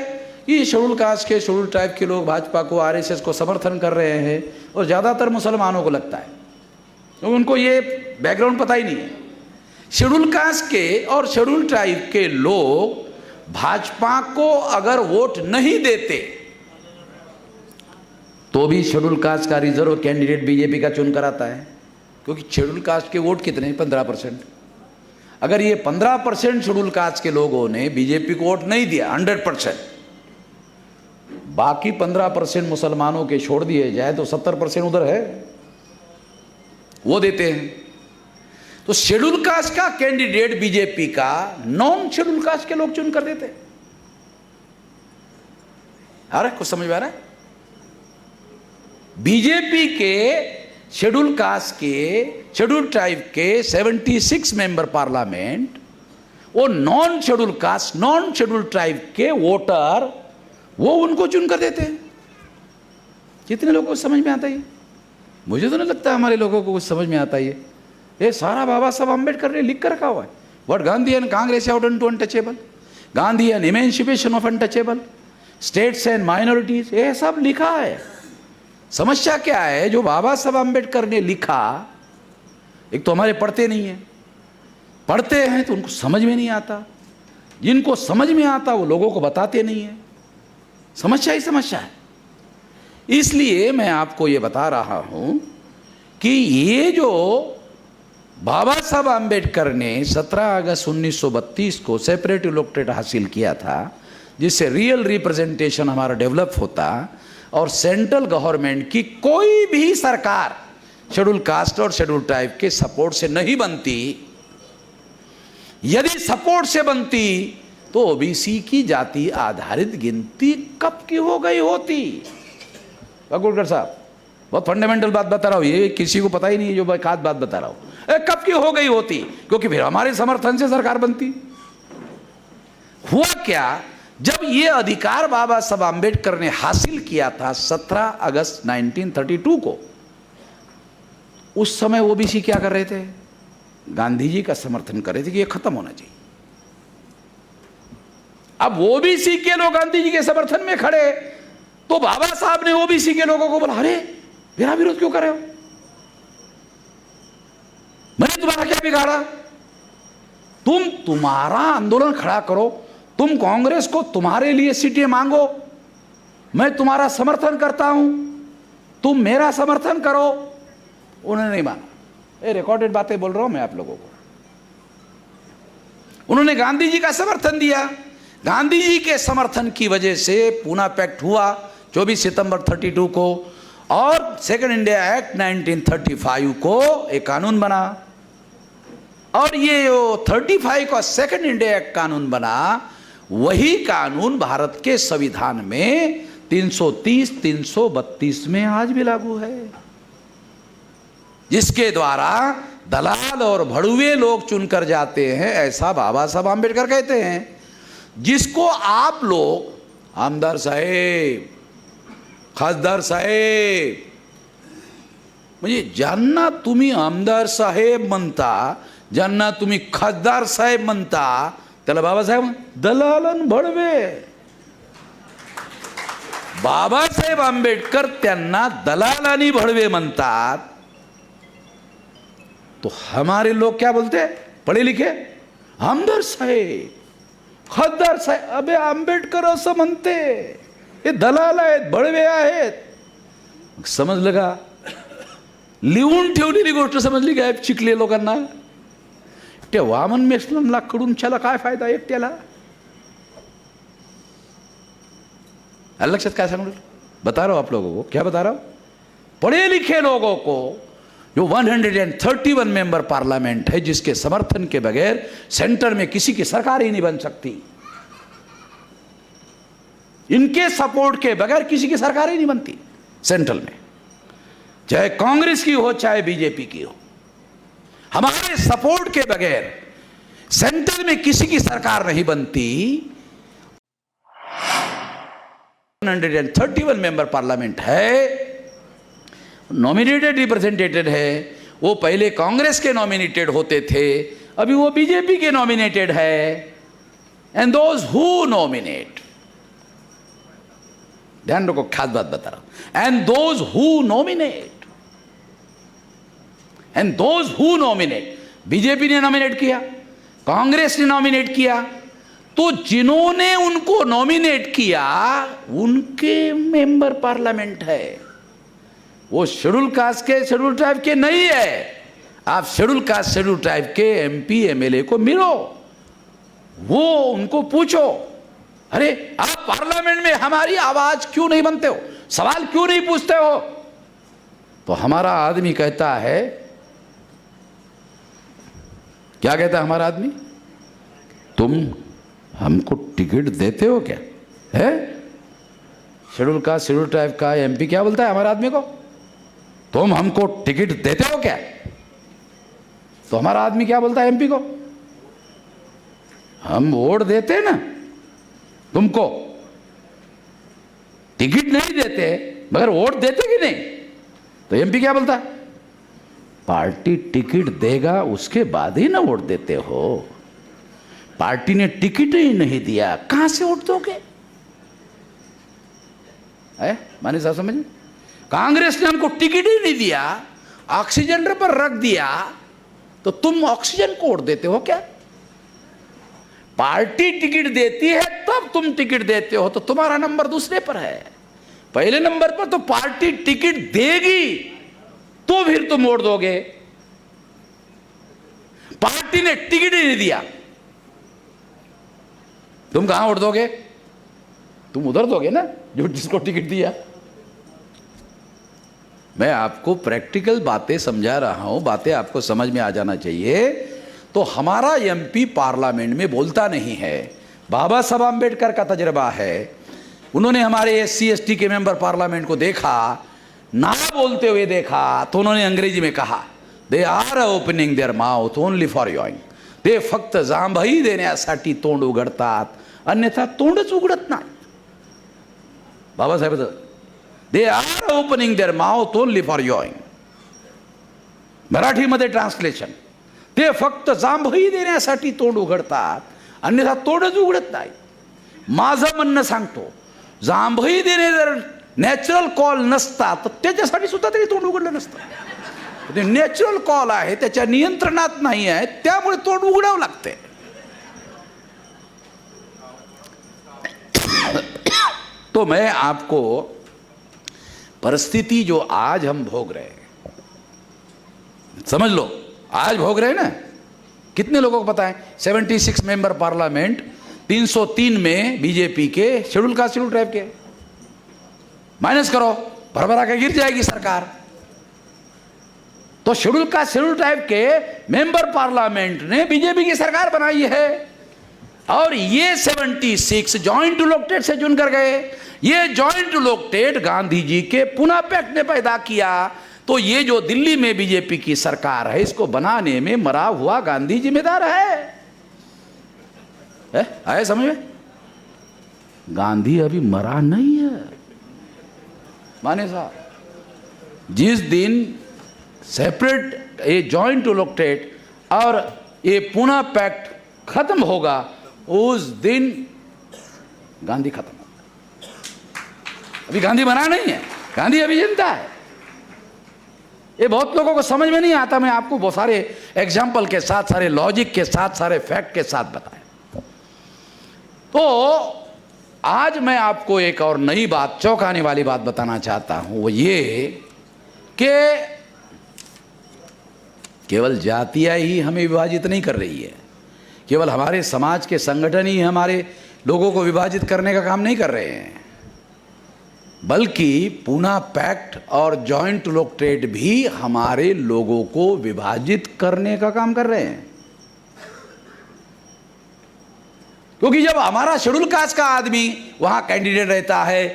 कि शेड्यूल कास्ट के, शेड्यूल ट्राइब के लोग भाजपा को, आरएसएस को समर्थन कर रहे हैं, और ज़्यादातर मुसलमानों को लगता है, क्योंकि उनको ये बैकग्राउंड पता ही नहीं है। शेड्यूल कास्ट के और शेड्यूल ट्राइब के लोग भाजपा को अगर वोट नहीं देते तो भी शेड्यूल कास्ट का रिजर्व कैंडिडेट बीजेपी का चुनकर आता है, क्योंकि शेड्यूल कास्ट के वोट कितने हैं? 15%। अगर ये 15% शेड्यूल कास्ट के लोगों ने बीजेपी को वोट नहीं दिया 100%, बाकी 15% मुसलमानों के छोड़ दिए जाए तो 70% उधर है, वो देते हैं। तो शेड्यूल कास्ट का कैंडिडेट बीजेपी का नॉन शेड्यूल कास्ट के लोग चुन कर देते हैं। आ रहा है? कुछ समझ में आ रहा है? बीजेपी के शेड्यूल कास्ट के, शेड्यूल ट्राइब के 76 मेंबर पार्लियामेंट, वो non schedule caste, non schedule tribe के वोटर, वो उनको चुन कर देते हैं। कितने लोगों को समझ में आता है? मुझे तो नहीं लगता हमारे लोगों को कुछ समझ में आता है। ये सारा बाबा साहब अम्बेडकर ने लिख कर रखा हुआ है। What Gandhi and Congress have done to untouchable, Gandhi and emancipation of untouchable, states and minorities, ये सब लिखा है। समस्या क्या है? जो बाबा साहब अम्बेडकर ने लिखा, एक तो हमारे पढ़ते नहीं है, पढ़ते हैं तो उनको समझ में नहीं आता, जिनको समझ में आता वो लोगों को बताते नहीं है। समस्या ही समस्या है। इसलिए मैं आपको ये बता रहा हूं कि ये जो बाबा साहब आम्बेडकर ने 17 अगस्त 1932 को सेपरेट इलेक्टोरेट हासिल किया था, जिससे रियल रिप्रेजेंटेशन हमारा डेवलप होता और सेंट्रल गवर्नमेंट की कोई भी सरकार शेड्यूल कास्ट और शेड्यूल ट्राइब के सपोर्ट से नहीं बनती। यदि सपोर्ट से बनती तो ओबीसी की जाति आधारित गिनती कब की हो गई होती। बकुलकर साहब, बहुत फंडामेंटल बात बता रहा हूं, ये किसी को पता ही नहीं है जो खास बात बता रहा हूं। कब की हो गई होती? क्योंकि फिर हमारे समर्थन से सरकार बनती। हुआ क्या? जब ये अधिकार बाबा साहब आम्बेडकर ने हासिल किया था 17 अगस्त 1932 को, उस समय ओबीसी क्या कर रहे थे? गांधी जी का समर्थन कर रहे थे कि ये खत्म होना चाहिए। अब ओबीसी के लोग गांधी जी के समर्थन में खड़े, तो बाबा साहब ने ओबीसी के लोगों को बोला, अरे मेरा विरोध क्यों कर रहे हो? मैंने तुम्हारा क्या बिगाड़ा? तुम तुम्हारा आंदोलन खड़ा करो, तुम कांग्रेस को तुम्हारे लिए सीटें मांगो, मैं तुम्हारा समर्थन करता हूं, तुम मेरा समर्थन करो। उन्होंने नहीं माना। ये रिकॉर्डेड बातें बोल रहा हूं मैं आप लोगों को। उन्होंने गांधी जी का समर्थन दिया। गांधी जी के समर्थन की वजह से पूना पैक्ट हुआ 24 सितंबर 32 को, और सेकंड इंडिया एक्ट 1935 को एक कानून बना। और ये जो 35 का सेकंड इंडिया एक्ट कानून बना, वही कानून भारत के संविधान में 330, 332 में आज भी लागू है, जिसके द्वारा दलाल और भड़ुए लोग चुनकर जाते हैं, ऐसा बाबा साहब आम्बेडकर कहते हैं। जिसको आप लोग आमदार साहेब, खासदार साहेब, म्हणजे ज्यांना तुम्ही आमदार साहेब म्हणता, ज्यांना तुम्ही खासदार साहेब म्हणता, त्याला बाबासाहेब दलालन भडवे। बाबासाहेब आंबेडकर त्यांना दलाल आणि भडवे म्हणतात, तो हमारे लोग क्या बोलते हैं? पढ़े लिखे आमदार साहेब, खासदार साहेब। अबे आंबेडकर असं म्हणते, हे दलाल आहेत, भडवे आहेत। समजलं का? लिहून ठेवलेली गोष्ट समजली काय शिकले लोकांना? त्या वामन मेस्लनला कडून चला काय फायदा एकट्याला? लक्षात काय सांगू बता रहा हूं आप लोगों को, क्या बता रहा हूं? पढ़े लिखे लोगों को, जो 131 मेंबर पार्लियामेंट है, जिसके समर्थन के बगैर सेंटर में किसी की सरकार ही नहीं बन सकती, इनके सपोर्ट के बगैर किसी की सरकार ही नहीं बनती सेंट्रल में, चाहे कांग्रेस की हो चाहे बीजेपी की हो। हमारे सपोर्ट के बगैर सेंटर में किसी की सरकार नहीं बनती। 131 मेंबर पार्लियामेंट है, नॉमिनेटेड रिप्रेजेंटेटिव है। वो पहले कांग्रेस के नॉमिनेटेड होते थे, अभी वो बीजेपी के नॉमिनेटेड है। एंड दोज हु नॉमिनेट, ध्यान रखो, खास बात बता रहा हूं, and those who nominate, and those who nominate, BJP ने नॉमिनेट किया, कांग्रेस ने नॉमिनेट किया, तो जिन्होंने उनको नॉमिनेट किया उनके मेंबर पार्लियामेंट है। वो शेड्यूल कास्ट के, शेड्यूल ट्राइब के नहीं है। आप शेड्यूल कास्ट, शेड्यूल ट्राइब के एमपी एमएलए को मिलो, वो उनको पूछो, अरे आप पार्लियामेंट में हमारी आवाज क्यों नहीं बनते हो, सवाल क्यों नहीं पूछते हो? तो हमारा आदमी कहता है, क्या कहता है हमारा आदमी? तुम हमको टिकट देते हो क्या? है शेड्यूल कास्ट, शेड्यूल ट्राइब का एमपी क्या बोलता है हमारे आदमी को? तुम हमको टिकट देते हो क्या? तो हमारा आदमी क्या बोलता है एमपी को? हम वोट देते ना तुमको, टिकट नहीं देते, मगर वोट देते कि नहीं? तो एमपी क्या बोलता है? पार्टी टिकट देगा उसके बाद ही ना वोट देते हो। पार्टी ने टिकट ही नहीं दिया, कहां से वोट दोगे? माने साहब समझ, कांग्रेस ने हमको टिकट ही नहीं दिया, ऑक्सीजन पर रख दिया, तो तुम ऑक्सीजन को वोट देते हो क्या? पार्टी टिकट देती है तब तुम टिकट देते हो, तो तुम्हारा नंबर दूसरे पर है। पहले नंबर पर तो पार्टी टिकट देगी तो फिर तुम वोट दोगे। पार्टी ने टिकट ही नहीं दिया, तुम कहां वोट दोगे? तुम उधर दोगे ना जो जिसको टिकट दिया। मैं आपको प्रैक्टिकल बातें समझा रहा हूं, बातें आपको समझ में आ जाना चाहिए। तो हमारा एमपी पार्लियामेंट में बोलता नहीं है। बाबा साहब आम्बेडकर का तजर्बा है, उन्होंने हमारे एससी एसटी के मेंबर पार्लियामेंट को देखा, ना बोलते हुए देखा, तो उन्होंने अंग्रेजी में कहा, they are opening their mouth only for yawning. ते फक्त जांभई देण्यासाठी तोंड उघडतात, अन्यथा तोंडच उघडत नाही. Babasaheb, they are opening their mouth only for yawning. मराठीमध्ये ट्रान्सलेशन, ते फक्त जांभई देण्यासाठी तोंड उघडतात, अन्यथा तोंडच उघडत नाही. माझं म्हणणं सांगतो, जांभई देणे जर नॅचरल कॉल नसता तर त्याच्यासाठी सुद्धा तरी तोंड उघडलं नसतं. ते नॅचरल कॉल आहे, त्याच्या नियंत्रणात नाही आहे, त्यामुळे तोंड उघडावं लागते. तो मैं आपको परिस्थिति जो आज हम भोग रहे हैं, समझ लो, आज भोग रहे हैं ना. कितने लोगों को पता है 76 मेंबर पार्लियामेंट, 303 में बीजेपी के, शेड्यूल कास्ट शेड्यूल ट्राइब के, माइनस करो, भरभरा के गिर जाएगी सरकार. तो शेड्यूल कास्ट शेड्यूल ट्राइब के मेंबर पार्लियामेंट ने बीजेपी की सरकार बनाई है. और ये 76 जॉइंट इलेक्टेड से चुन कर गए. ये जॉइंट इलेक्टेड गांधी जी के पुनः पैक्ट ने पैदा किया. तो ये जो दिल्ली में बीजेपी की सरकार है, इसको बनाने में मरा हुआ गांधी जिम्मेदार है. आए समझ में? गांधी अभी मरा नहीं है. माने साहब, जिस दिन सेपरेट ये जॉइंट इलेक्टेड और ये पुनः पैक्ट खत्म होगा, उस दिन गांधी खत्म होगा. अभी गांधी मरा नहीं है, गांधी अभी जिंदा है. ये बहुत लोगों को समझ में नहीं आता. मैं आपको बहुत सारे एग्जाम्पल के साथ, सारे लॉजिक के साथ, सारे फैक्ट के साथ बताया. तो आज मैं आपको एक और नई बात, चौंकाने वाली बात बताना चाहता हूं. वो ये कि केवल जातियां ही हमें विभाजित नहीं कर रही है, केवल हमारे समाज के संगठन ही हमारे लोगों को विभाजित करने का काम नहीं कर रहे हैं, बल्कि पूना पैक्ट और जॉइंट इलेक्टेड भी हमारे लोगों को विभाजित करने का काम कर रहे हैं. क्योंकि जब हमारा शेड्यूल कास्ट का आदमी वहां कैंडिडेट रहता है,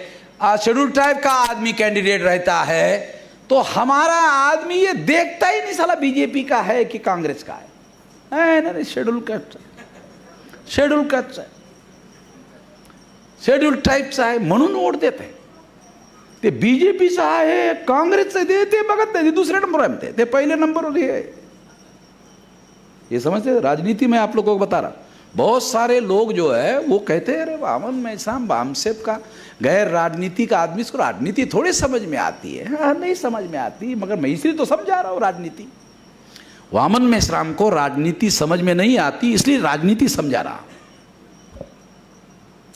शेड्यूल ट्राइब का आदमी कैंडिडेट रहता है, तो हमारा आदमी ये देखता ही नहीं साला बीजेपी का है कि कांग्रेस का है. नहीं, शेड्यूल कास्ट, शेड्यूल कास्ट आहे, शेड्यूल ट्राइबचा आहे म्हणून वोट देत आहे. ते बीजेपीचा आहे, कांग्रेसचं ते बघत नाही, ते दुसरे नंबर आहे, ते पहले नंबर है. ये समझते? राजनीति में आप लोगों को बता रहा, बहुत सारे लोग जो है वो कहते हैं, अरे वामन मैसाम बामसेब का गैर राजनीति का आदमी, इसको राजनीति थोड़ी समझ में आती है. हाँ, नहीं समझ में आती, मगर मैं इसलिए तो समझा रहा हूँ राजनीति. वामन मेश्राम को राजनीति समझ में नहीं आती, इसलिए राजनीति समझा रहा हूँ.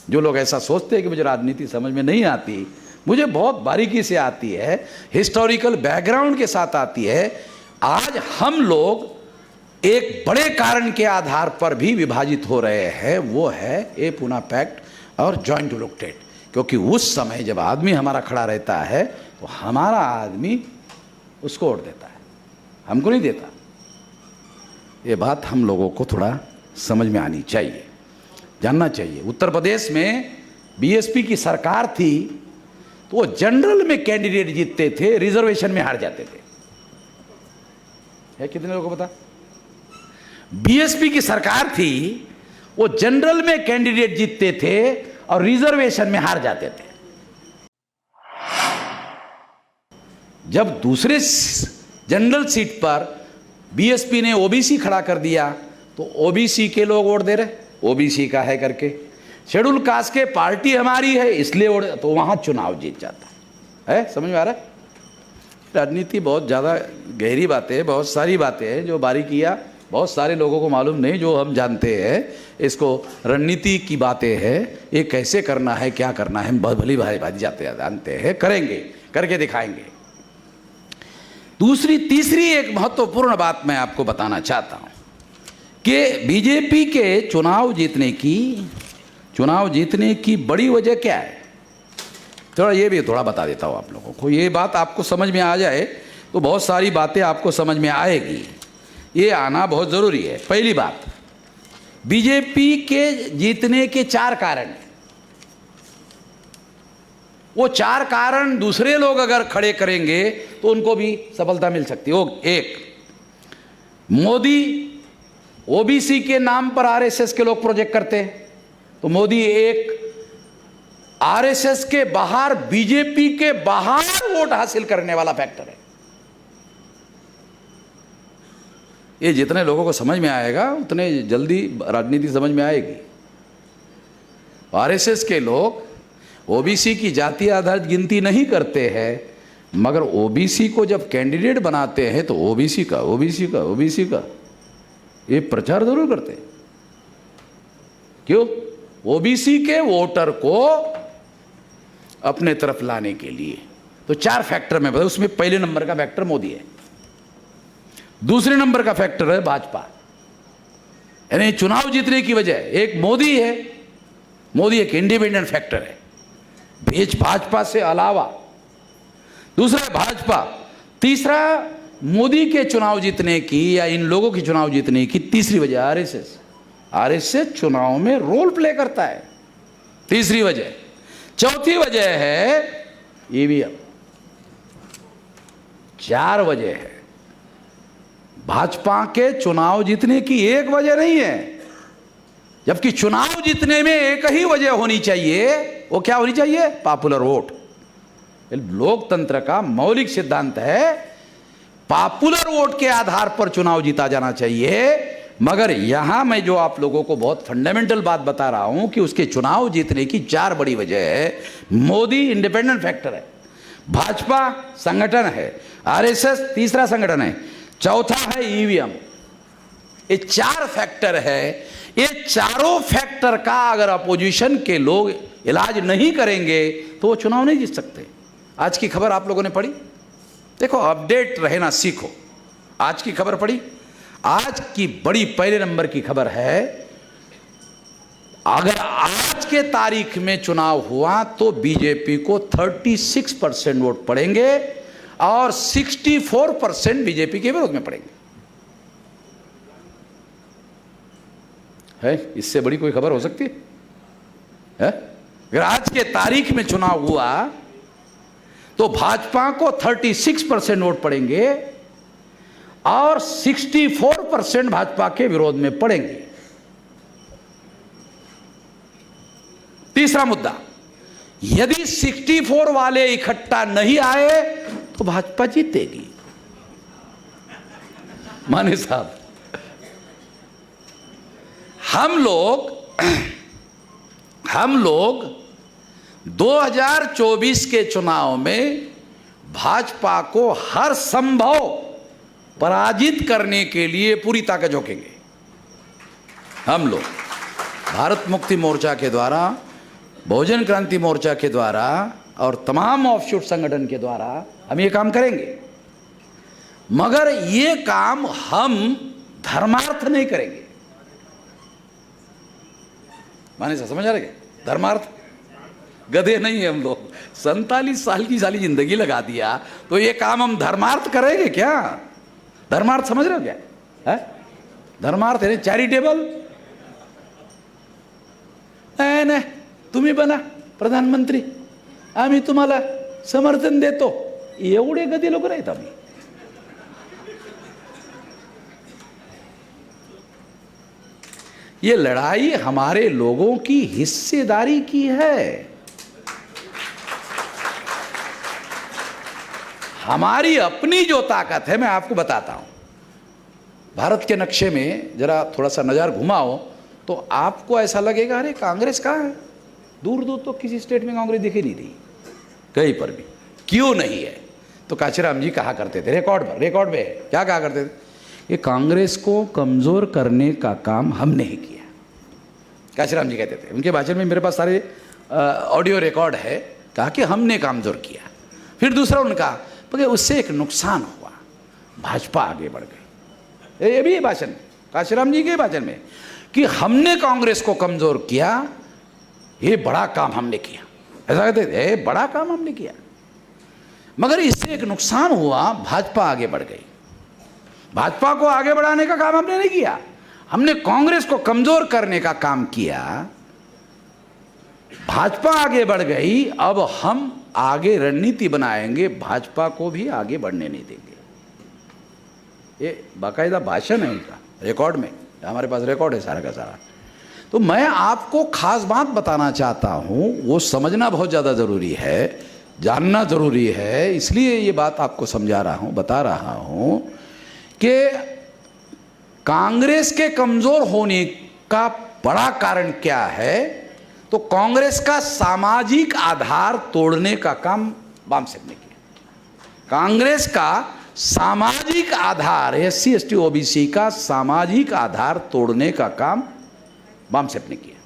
जो लोग ऐसा सोचते हैं कि मुझे राजनीति समझ में नहीं आती, मुझे बहुत बारीकी से आती है, हिस्टोरिकल बैकग्राउंड के साथ आती है. आज हम लोग एक बड़े कारण के आधार पर भी विभाजित हो रहे हैं, वो है ये पूना पैक्ट और जॉइंट इलेक्टेड. क्योंकि उस समय जब आदमी हमारा खड़ा रहता है तो हमारा आदमी उसको वोट देता है, हमको नहीं देता. ये बात हम लोगों को थोड़ा समझ में आनी चाहिए, जानना चाहिए. उत्तर प्रदेश में बीएसपी की सरकार थी, तो वो जनरल में कैंडिडेट जीतते थे, रिजर्वेशन में हार जाते थे. है कितने लोगों को पता? बीएसपी की सरकार थी, वो जनरल में कैंडिडेट जीतते थे और रिजर्वेशन में हार जाते थे. जब दूसरे जनरल सीट पर बीएसपी ने ओबीसी खड़ा कर दिया तो ओबीसी के लोग वोट दे रहे, ओबीसी का है करके। शेड्यूल कास्ट के पार्टी हमारी है इसलिए वोट, तो वहां चुनाव जीत जाता है। समझ में आ रहा है? राजनीति बहुत ज़्यादा गहरी बातें है, बहुत सारी बातें हैं जो बारीकियाँ बहुत सारे लोगों को मालूम नहीं, जो हम जानते हैं इसको रणनीति की बातें हैं, ये कैसे करना है क्या करना है बहुत भली भांति जानते हैं, करेंगे, करके दिखाएंगे। तीसरी एक महत्वपूर्ण बात मैं आपको बताना चाहता हूं कि बीजेपी के चुनाव जीतने की बड़ी वजह क्या है। थोड़ा ये भी थोड़ा बता देता हूं आप लोगों को, ये बात आपको समझ में आ जाए तो बहुत सारी बातें आपको समझ में आएगी, ये आना बहुत ज़रूरी है। पहली बात, बीजेपी के जीतने के 4 कारण हैं। वो 4 कारण दूसरे लोग अगर खड़े करेंगे तो उनको भी सफलता मिल सकती है। वो एक, मोदी ओबीसी के नाम पर आरएसएस के लोग प्रोजेक्ट करते हैं, तो मोदी एक आरएसएस के बाहर, बीजेपी के बाहर वोट हासिल करने वाला फैक्टर है। ये जितने लोगों को समझ में आएगा उतने जल्दी राजनीति समझ में आएगी। आरएसएस के लोग ओबीसी की जातीय आधारित गिनती नहीं करते हैं, मगर ओबीसी को जब कैंडिडेट बनाते हैं तो ओबीसी का ये प्रचार जरूर करते हैं। क्यों? ओबीसी के वोटर को अपने तरफ लाने के लिए। तो 4 फैक्टर में बताओ, उसमें पहले नंबर का फैक्टर मोदी है, दूसरे नंबर का फैक्टर है भाजपा, यानी चुनाव जीतने की वजह एक मोदी है। मोदी एक इंडिपेंडेंट फैक्टर है बीच भाजपा से अलावा, दूसरा भाजपा, तीसरा मोदी के चुनाव जीतने की या इन लोगों की चुनाव जीतने की तीसरी वजह आरएसएस चुनाव में रोल प्ले करता है, तीसरी वजह। चौथी वजह है ईवीएम। 4 वजह है। भाजपा के चुनाव जीतने की एक वजह नहीं है, जबकि चुनाव जीतने में एक ही वजह होनी चाहिए। वो क्या होनी चाहिए? Popular vote. लोकतंत्र का मौलिक सिद्धांत है पॉपुलर वोट के आधार पर चुनाव जीता जाना चाहिए। मगर यहां मैं जो आप लोगों को बहुत फंडामेंटल बात बता रहा हूं कि उसके चुनाव जीतने की 4 बड़ी वजह है। मोदी इंडिपेंडेंट फैक्टर है, भाजपा संगठन है, आरएसएस तीसरा संगठन है, चौथा है ईवीएम। ये 4 फैक्टर है। ये चारों फैक्टर का अगर अपोजिशन के लोग इलाज नहीं करेंगे तो वो चुनाव नहीं जीत सकते। आज की खबर आप लोगों ने पढ़ी? देखो, अपडेट रहना सीखो। आज की खबर पढ़ी? आज की बड़ी पहले नंबर की खबर है, अगर आज के तारीख में चुनाव हुआ तो बीजेपी को 36% वोट पड़ेंगे और 64% बीजेपी के विरोध में पड़ेंगे। है इससे बड़ी कोई खबर हो सकती है? अगर आज के तारीख में चुनाव हुआ तो भाजपा को 36% वोट पड़ेंगे और 64% भाजपा के विरोध में पड़ेंगे। तीसरा मुद्दा, यदि 64 वाले इकट्ठा नहीं आए तो भाजपा जीतेगी। माने साहब, हम लोग 2024 के चुनाव में भाजपा को हर संभव पराजित करने के लिए पूरी ताकत झोंकेंगे। हम लोग भारत मुक्ति मोर्चा के द्वारा, बहुजन क्रांति मोर्चा के द्वारा और तमाम ऑफशूट संगठन के द्वारा हम ये काम करेंगे, मगर ये काम हम धर्मार्थ नहीं करेंगे। माने समझ आ रहे? धर्मार्थ गधे नहीं है हम लोग। 47 साल की साली जिंदगी लगा दिया तो ये काम हम धर्मार्थ करेंगे क्या? धर्मार्थ समझ रहे हो क्या है? धर्मार्थ है चॅरिटेबल। नाही, तुम्ही बना प्रधानमंत्री, आम्ही तुम्हाला समर्थन देतो, एवढे गधे लोक नाहीत आम्ही। ये लड़ाई हमारे लोगों की हिस्सेदारी की है। हमारी अपनी जो ताकत है, मैं आपको बताता हूं। भारत के नक्शे में जरा थोड़ा सा नज़र घुमाओ तो आपको ऐसा लगेगा अरे कांग्रेस कहाँ है, दूर दूर तो किसी स्टेट में कांग्रेस दिखी नहीं रही कहीं पर भी। क्यों नहीं है? तो काशीराम जी कहा करते थे, रिकॉर्ड में है, क्या कहा करते थे? ये कांग्रेस को कमज़ोर करने का काम हमने ही किया। काशीराम जी कहते थे, उनके भाषण में मेरे पास सारे ऑडियो रिकॉर्ड है, कहा कि हमने कमज़ोर किया। फिर दूसरा उनका मगर उससे एक नुकसान हुआ, भाजपा आगे बढ़ गई। ये भी भाषण काशीराम जी के भाषण में कि हमने कांग्रेस को कमज़ोर किया, ये बड़ा काम हमने किया, ऐसा कहते थे, बड़ा काम हमने किया। मगर इससे एक नुकसान हुआ, भाजपा आगे बढ़ गई। भाजपा को आगे बढ़ाने का काम हमने नहीं किया, हमने कांग्रेस को कमजोर करने का काम किया। भाजपा आगे बढ़ गई, अब हम आगे रणनीति बनाएंगे, भाजपा को भी आगे बढ़ने नहीं देंगे। ये बाकायदा भाषण है उनका, रिकॉर्ड में, हमारे पास रिकॉर्ड है सारा का सारा। तो मैं आपको खास बात बताना चाहता हूं, वो समझना बहुत ज़्यादा ज़रूरी है, जानना ज़रूरी है, इसलिए ये बात आपको समझा रहा हूं, बता रहा हूं कि कांग्रेस के कमज़ोर होने का बड़ा कारण क्या है। तो कांग्रेस का सामाजिक आधार तोड़ने का काम वाम साहब ने किया। कांग्रेस का सामाजिक आधार, SC ST OBC का सामाजिक आधार तोड़ने का काम वाम साहब ने किया।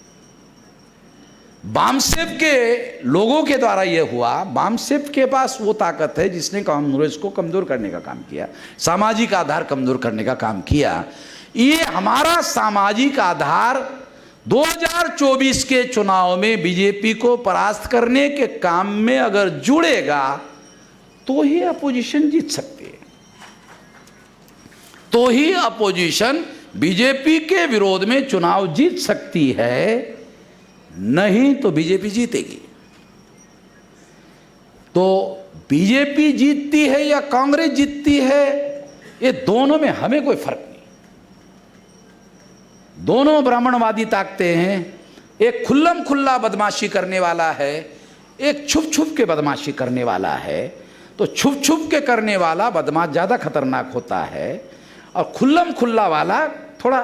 वाम साहब के लोगों के द्वारा यह हुआ। वाम साहब के पास वो ताकत है जिसने कांग्रेस को कमजोर करने का काम किया, सामाजिक आधार कमजोर करने का काम किया। ये हमारा सामाजिक आधार 2024 के चुनाव में बीजेपी को परास्त करने के काम में अगर जुड़ेगा तो ही अपोजिशन जीत सकती है, तो ही अपोजिशन बीजेपी के विरोध में चुनाव जीत सकती है, नहीं तो बीजेपी जीतेगी। तो बीजेपी जीतती है या कांग्रेस जीतती है, ये दोनों में हमें कोई फर्क नहीं। दोनों ब्राह्मणवादी ताकते हैं, एक खुल्लम खुल्ला बदमाशी करने वाला है, एक छुप छुप के बदमाशी करने वाला है। तो छुप छुप के करने वाला बदमाश ज़्यादा खतरनाक होता है, और खुल्लम खुल्ला वाला थोड़ा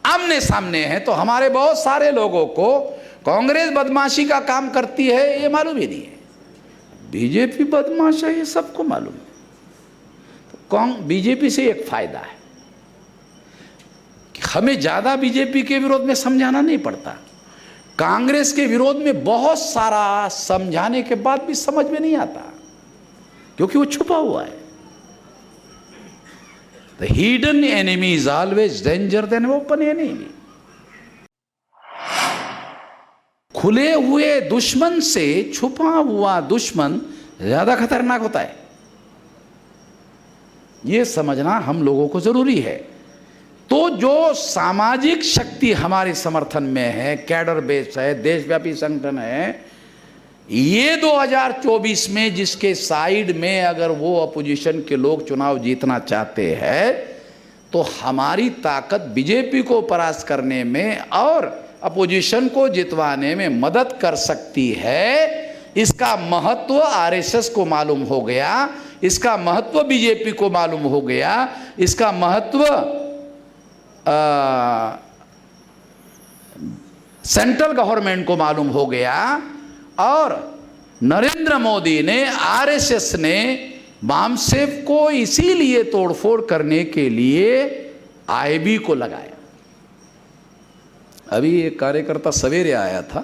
आमने सामने है। तो हमारे बहुत सारे लोगों को कांग्रेस बदमाशी का काम करती है ये मालूम ही नहीं है, बीजेपी बदमाश है ये सबको मालूम है। तो बीजेपी से एक फायदा है कि हमें ज़्यादा बीजेपी के विरोध में समझाना नहीं पड़ता। कांग्रेस के विरोध में बहुत सारा समझाने के बाद भी समझ में नहीं आता, क्योंकि वो छुपा हुआ है। The hidden enemy is always danger than open enemy. खुले हुए दुश्मन से छुपा हुआ दुश्मन ज्यादा खतरनाक होता है, यह समझना हम लोगों को जरूरी है। तो जो सामाजिक शक्ति हमारे समर्थन में है, कैडर बेस है, देशव्यापी संगठन है, ये 2024 में जिसके साइड में अगर वो अपोजिशन के लोग चुनाव जीतना चाहते हैं, तो हमारी ताकत बीजेपी को परास्त करने में और अपोजिशन को जितवाने में मदद कर सकती है। इसका महत्व RSS को मालूम हो गया, इसका महत्व बीजेपी को मालूम हो गया, इसका महत्व सेंट्रल गवर्नमेंट को मालूम हो गया। और नरेंद्र मोदी ने, RSS ने वाम साहब को इसीलिए तोड़फोड़ करने के लिए IB को लगाया। अभी एक कार्यकर्ता सवेरे आया था,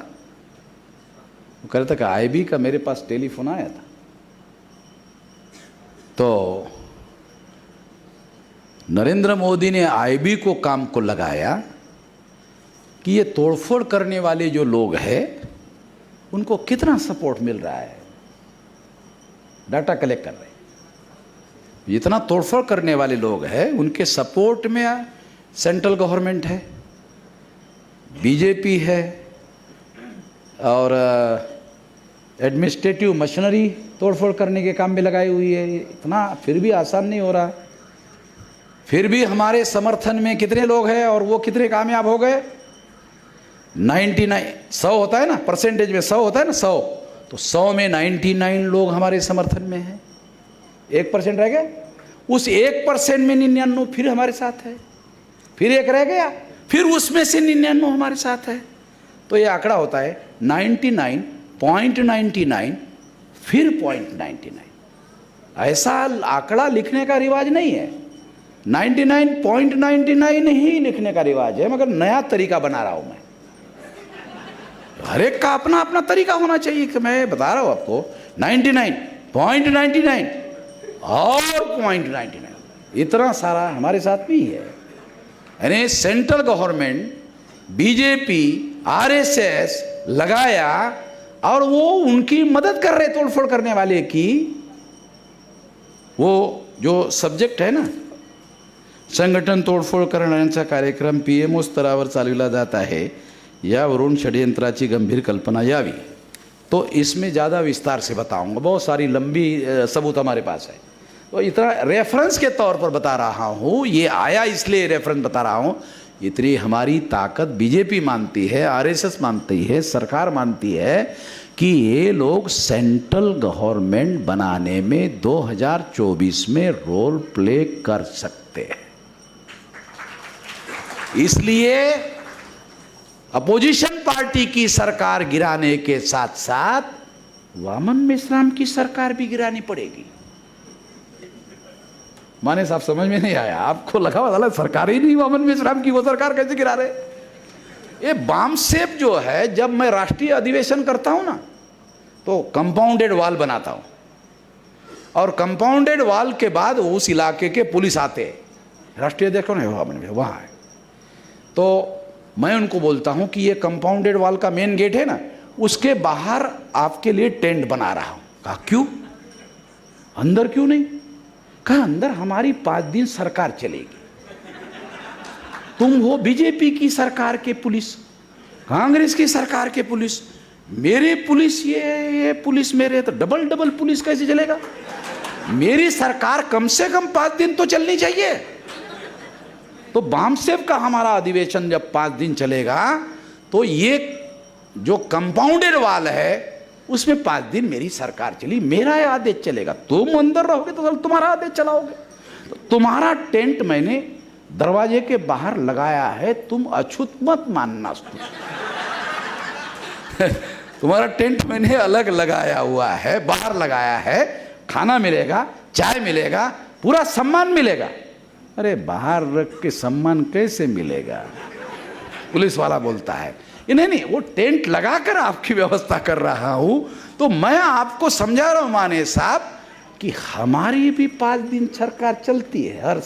वो कह रहा था कि IB का मेरे पास टेलीफोन आया था। तो नरेंद्र मोदी ने IB को काम को लगाया कि ये तोड़फोड़ करने वाले जो लोग हैं उनको कितना सपोर्ट मिल रहा है, डाटा कलेक्ट कर रहे हैं। जितना तोड़फोड़ करने वाले लोग हैं उनके सपोर्ट में सेंट्रल गवर्नमेंट है, बीजेपी है, और एडमिनिस्ट्रेटिव मशीनरी तोड़फोड़ करने के काम में लगाई हुई है। इतना फिर भी आसान नहीं हो रहा। फिर भी हमारे समर्थन में कितने लोग हैं और वो कितने कामयाब हो गए? 99, 100 होता है ना, परसेंटेज में 100 होता है ना, 100, तो 100 में 99 लोग हमारे समर्थन में हैं। 1% रह गया, उस 1% में 99 फिर हमारे साथ है, फिर एक रह गया, फिर उसमें से 99 हमारे साथ है। तो ये आंकड़ा होता है 99.99 फिर 0.99। ऐसा आंकड़ा लिखने का रिवाज नहीं है, 99.99 ही लिखने का रिवाज है, मगर नया तरीका बना रहा हूं मैं। हर एक का अपना अपना तरीका होना चाहिए। कि मैं बता रहा हूं आपको 99.99 और 0.99, इतना सारा हमारे साथ भी है। यानी सेंट्रल गवर्नमेंट, बीजेपी, आरएसएस लगाया और वो उनकी मदद कर रहे तोड़फोड़ करने वाले की। वो जो सब्जेक्ट है ना, संघटन तोडफोड करण्याचा कार्यक्रम पीएमओ स्तरावर चालविला जात आहे, यावरून षड्यंत्राची गंभीर कल्पना यावी। तो इसमें ज़्यादा विस्तार से बताऊंगा, बहुत सारी लंबी सबूत हमारे पास है। तो इतना रेफरेंस के तौर पर बता रहा हूँ, ये आया इसलिए रेफरेंस बता रहा हूँ। इतनी हमारी ताकत बीजेपी मानती है, आरएसएस मानती है, सरकार मानती है कि ये लोग सेंट्रल गवर्नमेंट बनाने में 2024 में रोल प्ले कर सकते हैं। इसलिए अपोजिशन पार्टी की सरकार गिराने के साथ साथ वामन मेश्राम की सरकार भी गिरानी पड़ेगी। माने साहब समझ में नहीं आया आपको? लगा वाला सरकार ही नहीं वामन मेश्राम की, वो सरकार कैसे गिरा रहे? ये बामसेफ जो है, जब मैं राष्ट्रीय अधिवेशन करता हूं ना, तो कंपाउंडेड वॉल बनाता हूं, और कंपाउंडेड वॉल के बाद उस इलाके के पुलिस आते हैं, राष्ट्रीय अध्यक्ष कौन है? वहां है। तो मैं उनको बोलता हूं कि ये कंपाउंडेड वॉल का मेन गेट है ना, उसके बाहर आपके लिए टेंट बना रहा हूं। कहा क्यों? अंदर क्यों नहीं? कहा अंदर हमारी 5 दिन सरकार चलेगी, तुम हो बीजेपी की सरकार के पुलिस, कांग्रेस की सरकार के पुलिस, मेरे पुलिस, ये पुलिस मेरे, तो डबल पुलिस कैसे चलेगा? मेरी सरकार कम से कम 5 दिन तो चलनी चाहिए। तो बामसेफ का हमारा अधिवेशन जब 5 दिन चलेगा, तो ये जो कंपाउंडेड वॉल है उसमें 5 दिन मेरी सरकार चली, मेरा आदेश चलेगा। तुम अंदर रहोगे तो तुम्हारा आदेश चलाओगे। तो तुम्हारा टेंट मैंने दरवाजे के बाहर लगाया है, तुम अछूत मत मानना। तुम्हारा टेंट मैंने अलग लगाया हुआ है, बाहर लगाया है, खाना मिलेगा, चाय मिलेगा, पूरा सम्मान मिलेगा। अरे बाहर रख के सम्मान कैसे मिलेगा? पुलिस वाला बोलता है नहीं, वो टेंट लगाकर आपकी व्यवस्था कर रहा हूं। तो मैं आपको समझा रहा हूं माने साहब कि हमारी भी 5 दिन सरकार चलती है, हर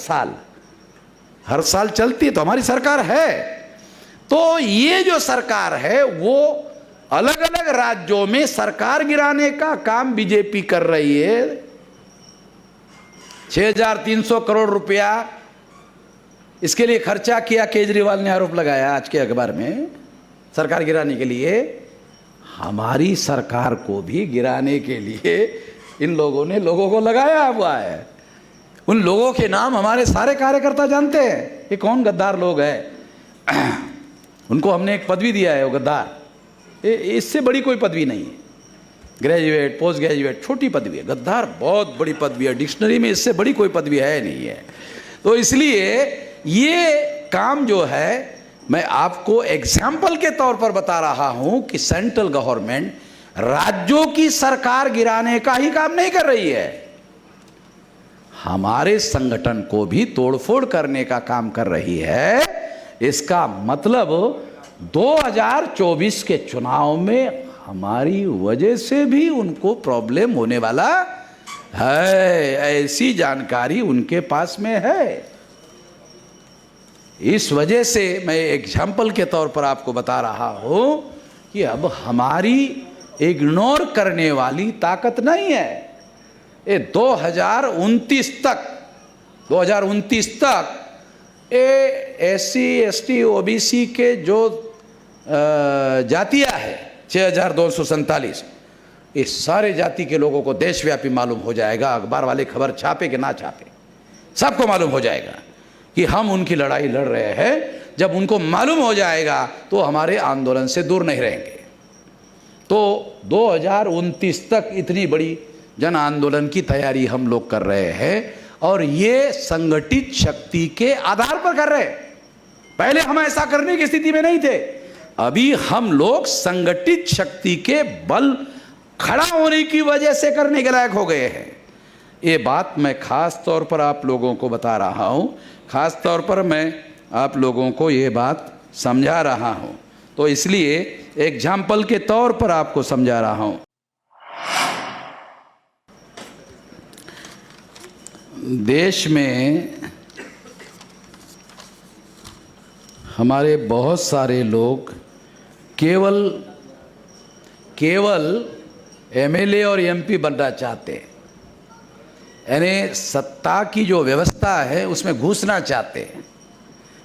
साल चलती है, तो हमारी सरकार है। तो ये जो सरकार है वो अलग अलग राज्यों में सरकार गिराने का काम बीजेपी कर रही है। 6300 करोड़ रुपया इसके लिए खर्चा किया, केजरीवाल ने आरोप लगाया आज के अखबार में, सरकार गिराने के लिए। हमारी सरकार को भी गिराने के लिए इन लोगों ने लोगों को लगाया हुआ है। उन लोगों के नाम हमारे सारे कार्यकर्ता जानते हैं। ये कौन गद्दार लोग हैं? उनको हमने एक पदवी दिया है, वो गद्दार। इससे बड़ी कोई पदवी नहीं है, ग्रेजुएट, पोस्ट ग्रेजुएट, छोटी पदवी है। गद्दार बहुत बड़ी पदवी है, डिक्शनरी में इससे बड़ी कोई पदवी है नहीं है। तो इसलिए ये काम जो है, मैं आपको एग्जाम्पल के तौर पर बता रहा हूं कि सेंट्रल गवर्नमेंट राज्यों की सरकार गिराने का ही काम नहीं कर रही है, हमारे संगठन को भी तोड़फोड़ करने का काम कर रही है। इसका मतलब 2024 के चुनाव में हमारी वजह से भी उनको प्रॉब्लम होने वाला है, ऐसी जानकारी उनके पास में है। इस वजह से मैं एग्जाम्पल के तौर पर आपको बता रहा हूं कि अब हमारी इग्नोर करने वाली ताकत नहीं है। ये 2029 तक एससी एसटी ओबीसी के जो जातियां है 6247, इस सारे जाति के लोगों को देशव्यापी मालूम हो जाएगा। अखबार वाले खबर छापे कि ना छापे, सबको मालूम हो जाएगा कि हम उनकी लड़ाई लड़ रहे हैं। जब उनको मालूम हो जाएगा तो हमारे आंदोलन से दूर नहीं रहेंगे। तो 2029 तक इतनी बड़ी जन आंदोलन की तैयारी हम लोग कर रहे हैं, और ये संगठित शक्ति के आधार पर कर रहे हैं। पहले हम ऐसा करने की स्थिति में नहीं थे, अभी हम लोग संगठित शक्ति के बल खड़ा होने की वजह से करने के लायक हो गए हैं। ये बात मैं खास तौर पर आप लोगों को बता रहा हूं, खास तौर पर मैं आप लोगों को ये बात समझा रहा हूं, तो इसलिए एग्जाम्पल के तौर पर आपको समझा रहा हूं। देश में हमारे बहुत सारे लोग केवल एमएलए और एमपी बनना चाहते हैं, यानी सत्ता की जो व्यवस्था है उसमें घुसना चाहते हैं।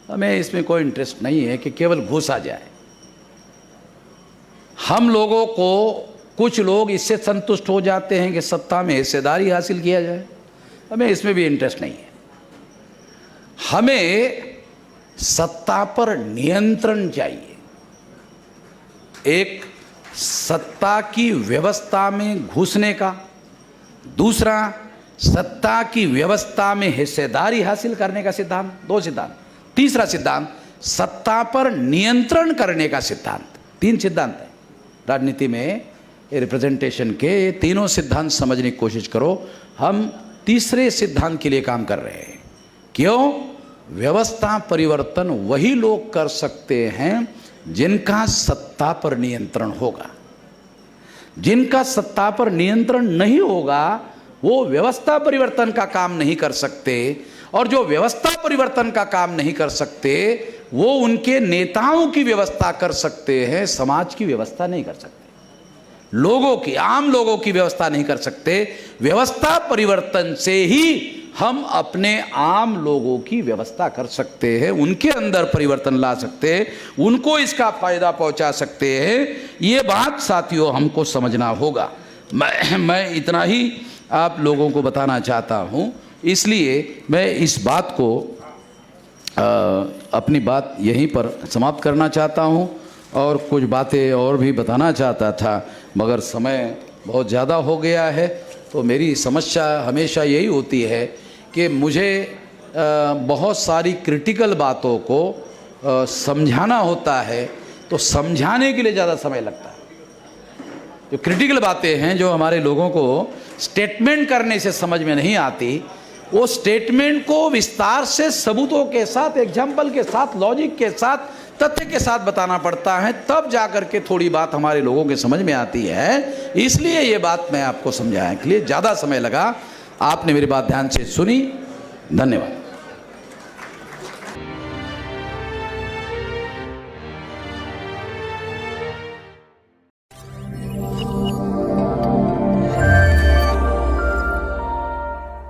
हमें इसमें कोई इंटरेस्ट नहीं है कि केवल घुसा जाए। हम लोगों को, कुछ लोग इससे संतुष्ट हो जाते हैं कि सत्ता में हिस्सेदारी हासिल किया जाए, हमें इसमें भी इंटरेस्ट नहीं है। हमें सत्ता पर नियंत्रण चाहिए। एक सत्ता की व्यवस्था में घुसने का, दूसरा सत्ता की व्यवस्था में हिस्सेदारी हासिल करने का सिद्धांत, दो सिद्धांत। तीसरा सिद्धांत सत्ता पर नियंत्रण करने का सिद्धांत। तीन सिद्धांत है राजनीति में, रिप्रेजेंटेशन के। ये तीनों सिद्धांत समझने की कोशिश करो। हम तीसरे सिद्धांत के लिए काम कर रहे हैं। क्यों? व्यवस्था परिवर्तन वही लोग कर सकते हैं जिनका सत्ता पर नियंत्रण होगा। जिनका सत्ता पर नियंत्रण नहीं होगा वो व्यवस्था परिवर्तन का काम नहीं कर सकते, और जो व्यवस्था परिवर्तन का काम नहीं कर सकते वो उनके नेताओं की व्यवस्था कर सकते हैं, समाज की व्यवस्था नहीं कर सकते। लोगों की, आम लोगों की व्यवस्था नहीं कर सकते। व्यवस्था परिवर्तन से ही हम अपने आम लोगों की व्यवस्था कर सकते हैं, उनके अंदर परिवर्तन ला सकते हैं, उनको इसका फायदा पहुंचा सकते हैं। ये बात साथियों हमको समझना होगा। मैं इतना ही आप लोगों को बताना चाहता हूं, इसलिए मैं इस बात को अपनी बात यहीं पर समाप्त करना चाहता हूं, और कुछ बातें और भी बताना चाहता था, मगर समय बहुत ज़्यादा हो गया है। तो मेरी समस्या हमेशा यही होती है कि मुझे बहुत सारी क्रिटिकल बातों को समझाना होता है, तो समझाने के लिए ज़्यादा समय लगता है। जो क्रिटिकल बातें हैं, जो हमारे लोगों को स्टेटमेंट करने से समझ में नहीं आती, वो स्टेटमेंट को विस्तार से सबूतों के साथ, एग्जाम्पल के साथ, लॉजिक के साथ, तथ्य के साथ बताना पड़ता है, तब जाकर के थोड़ी बात हमारे लोगों के समझ में आती है। इसलिए ये बात मैं आपको समझाने के लिए ज़्यादा समय लगा। आपने मेरी बात ध्यान से सुनी, धन्यवाद।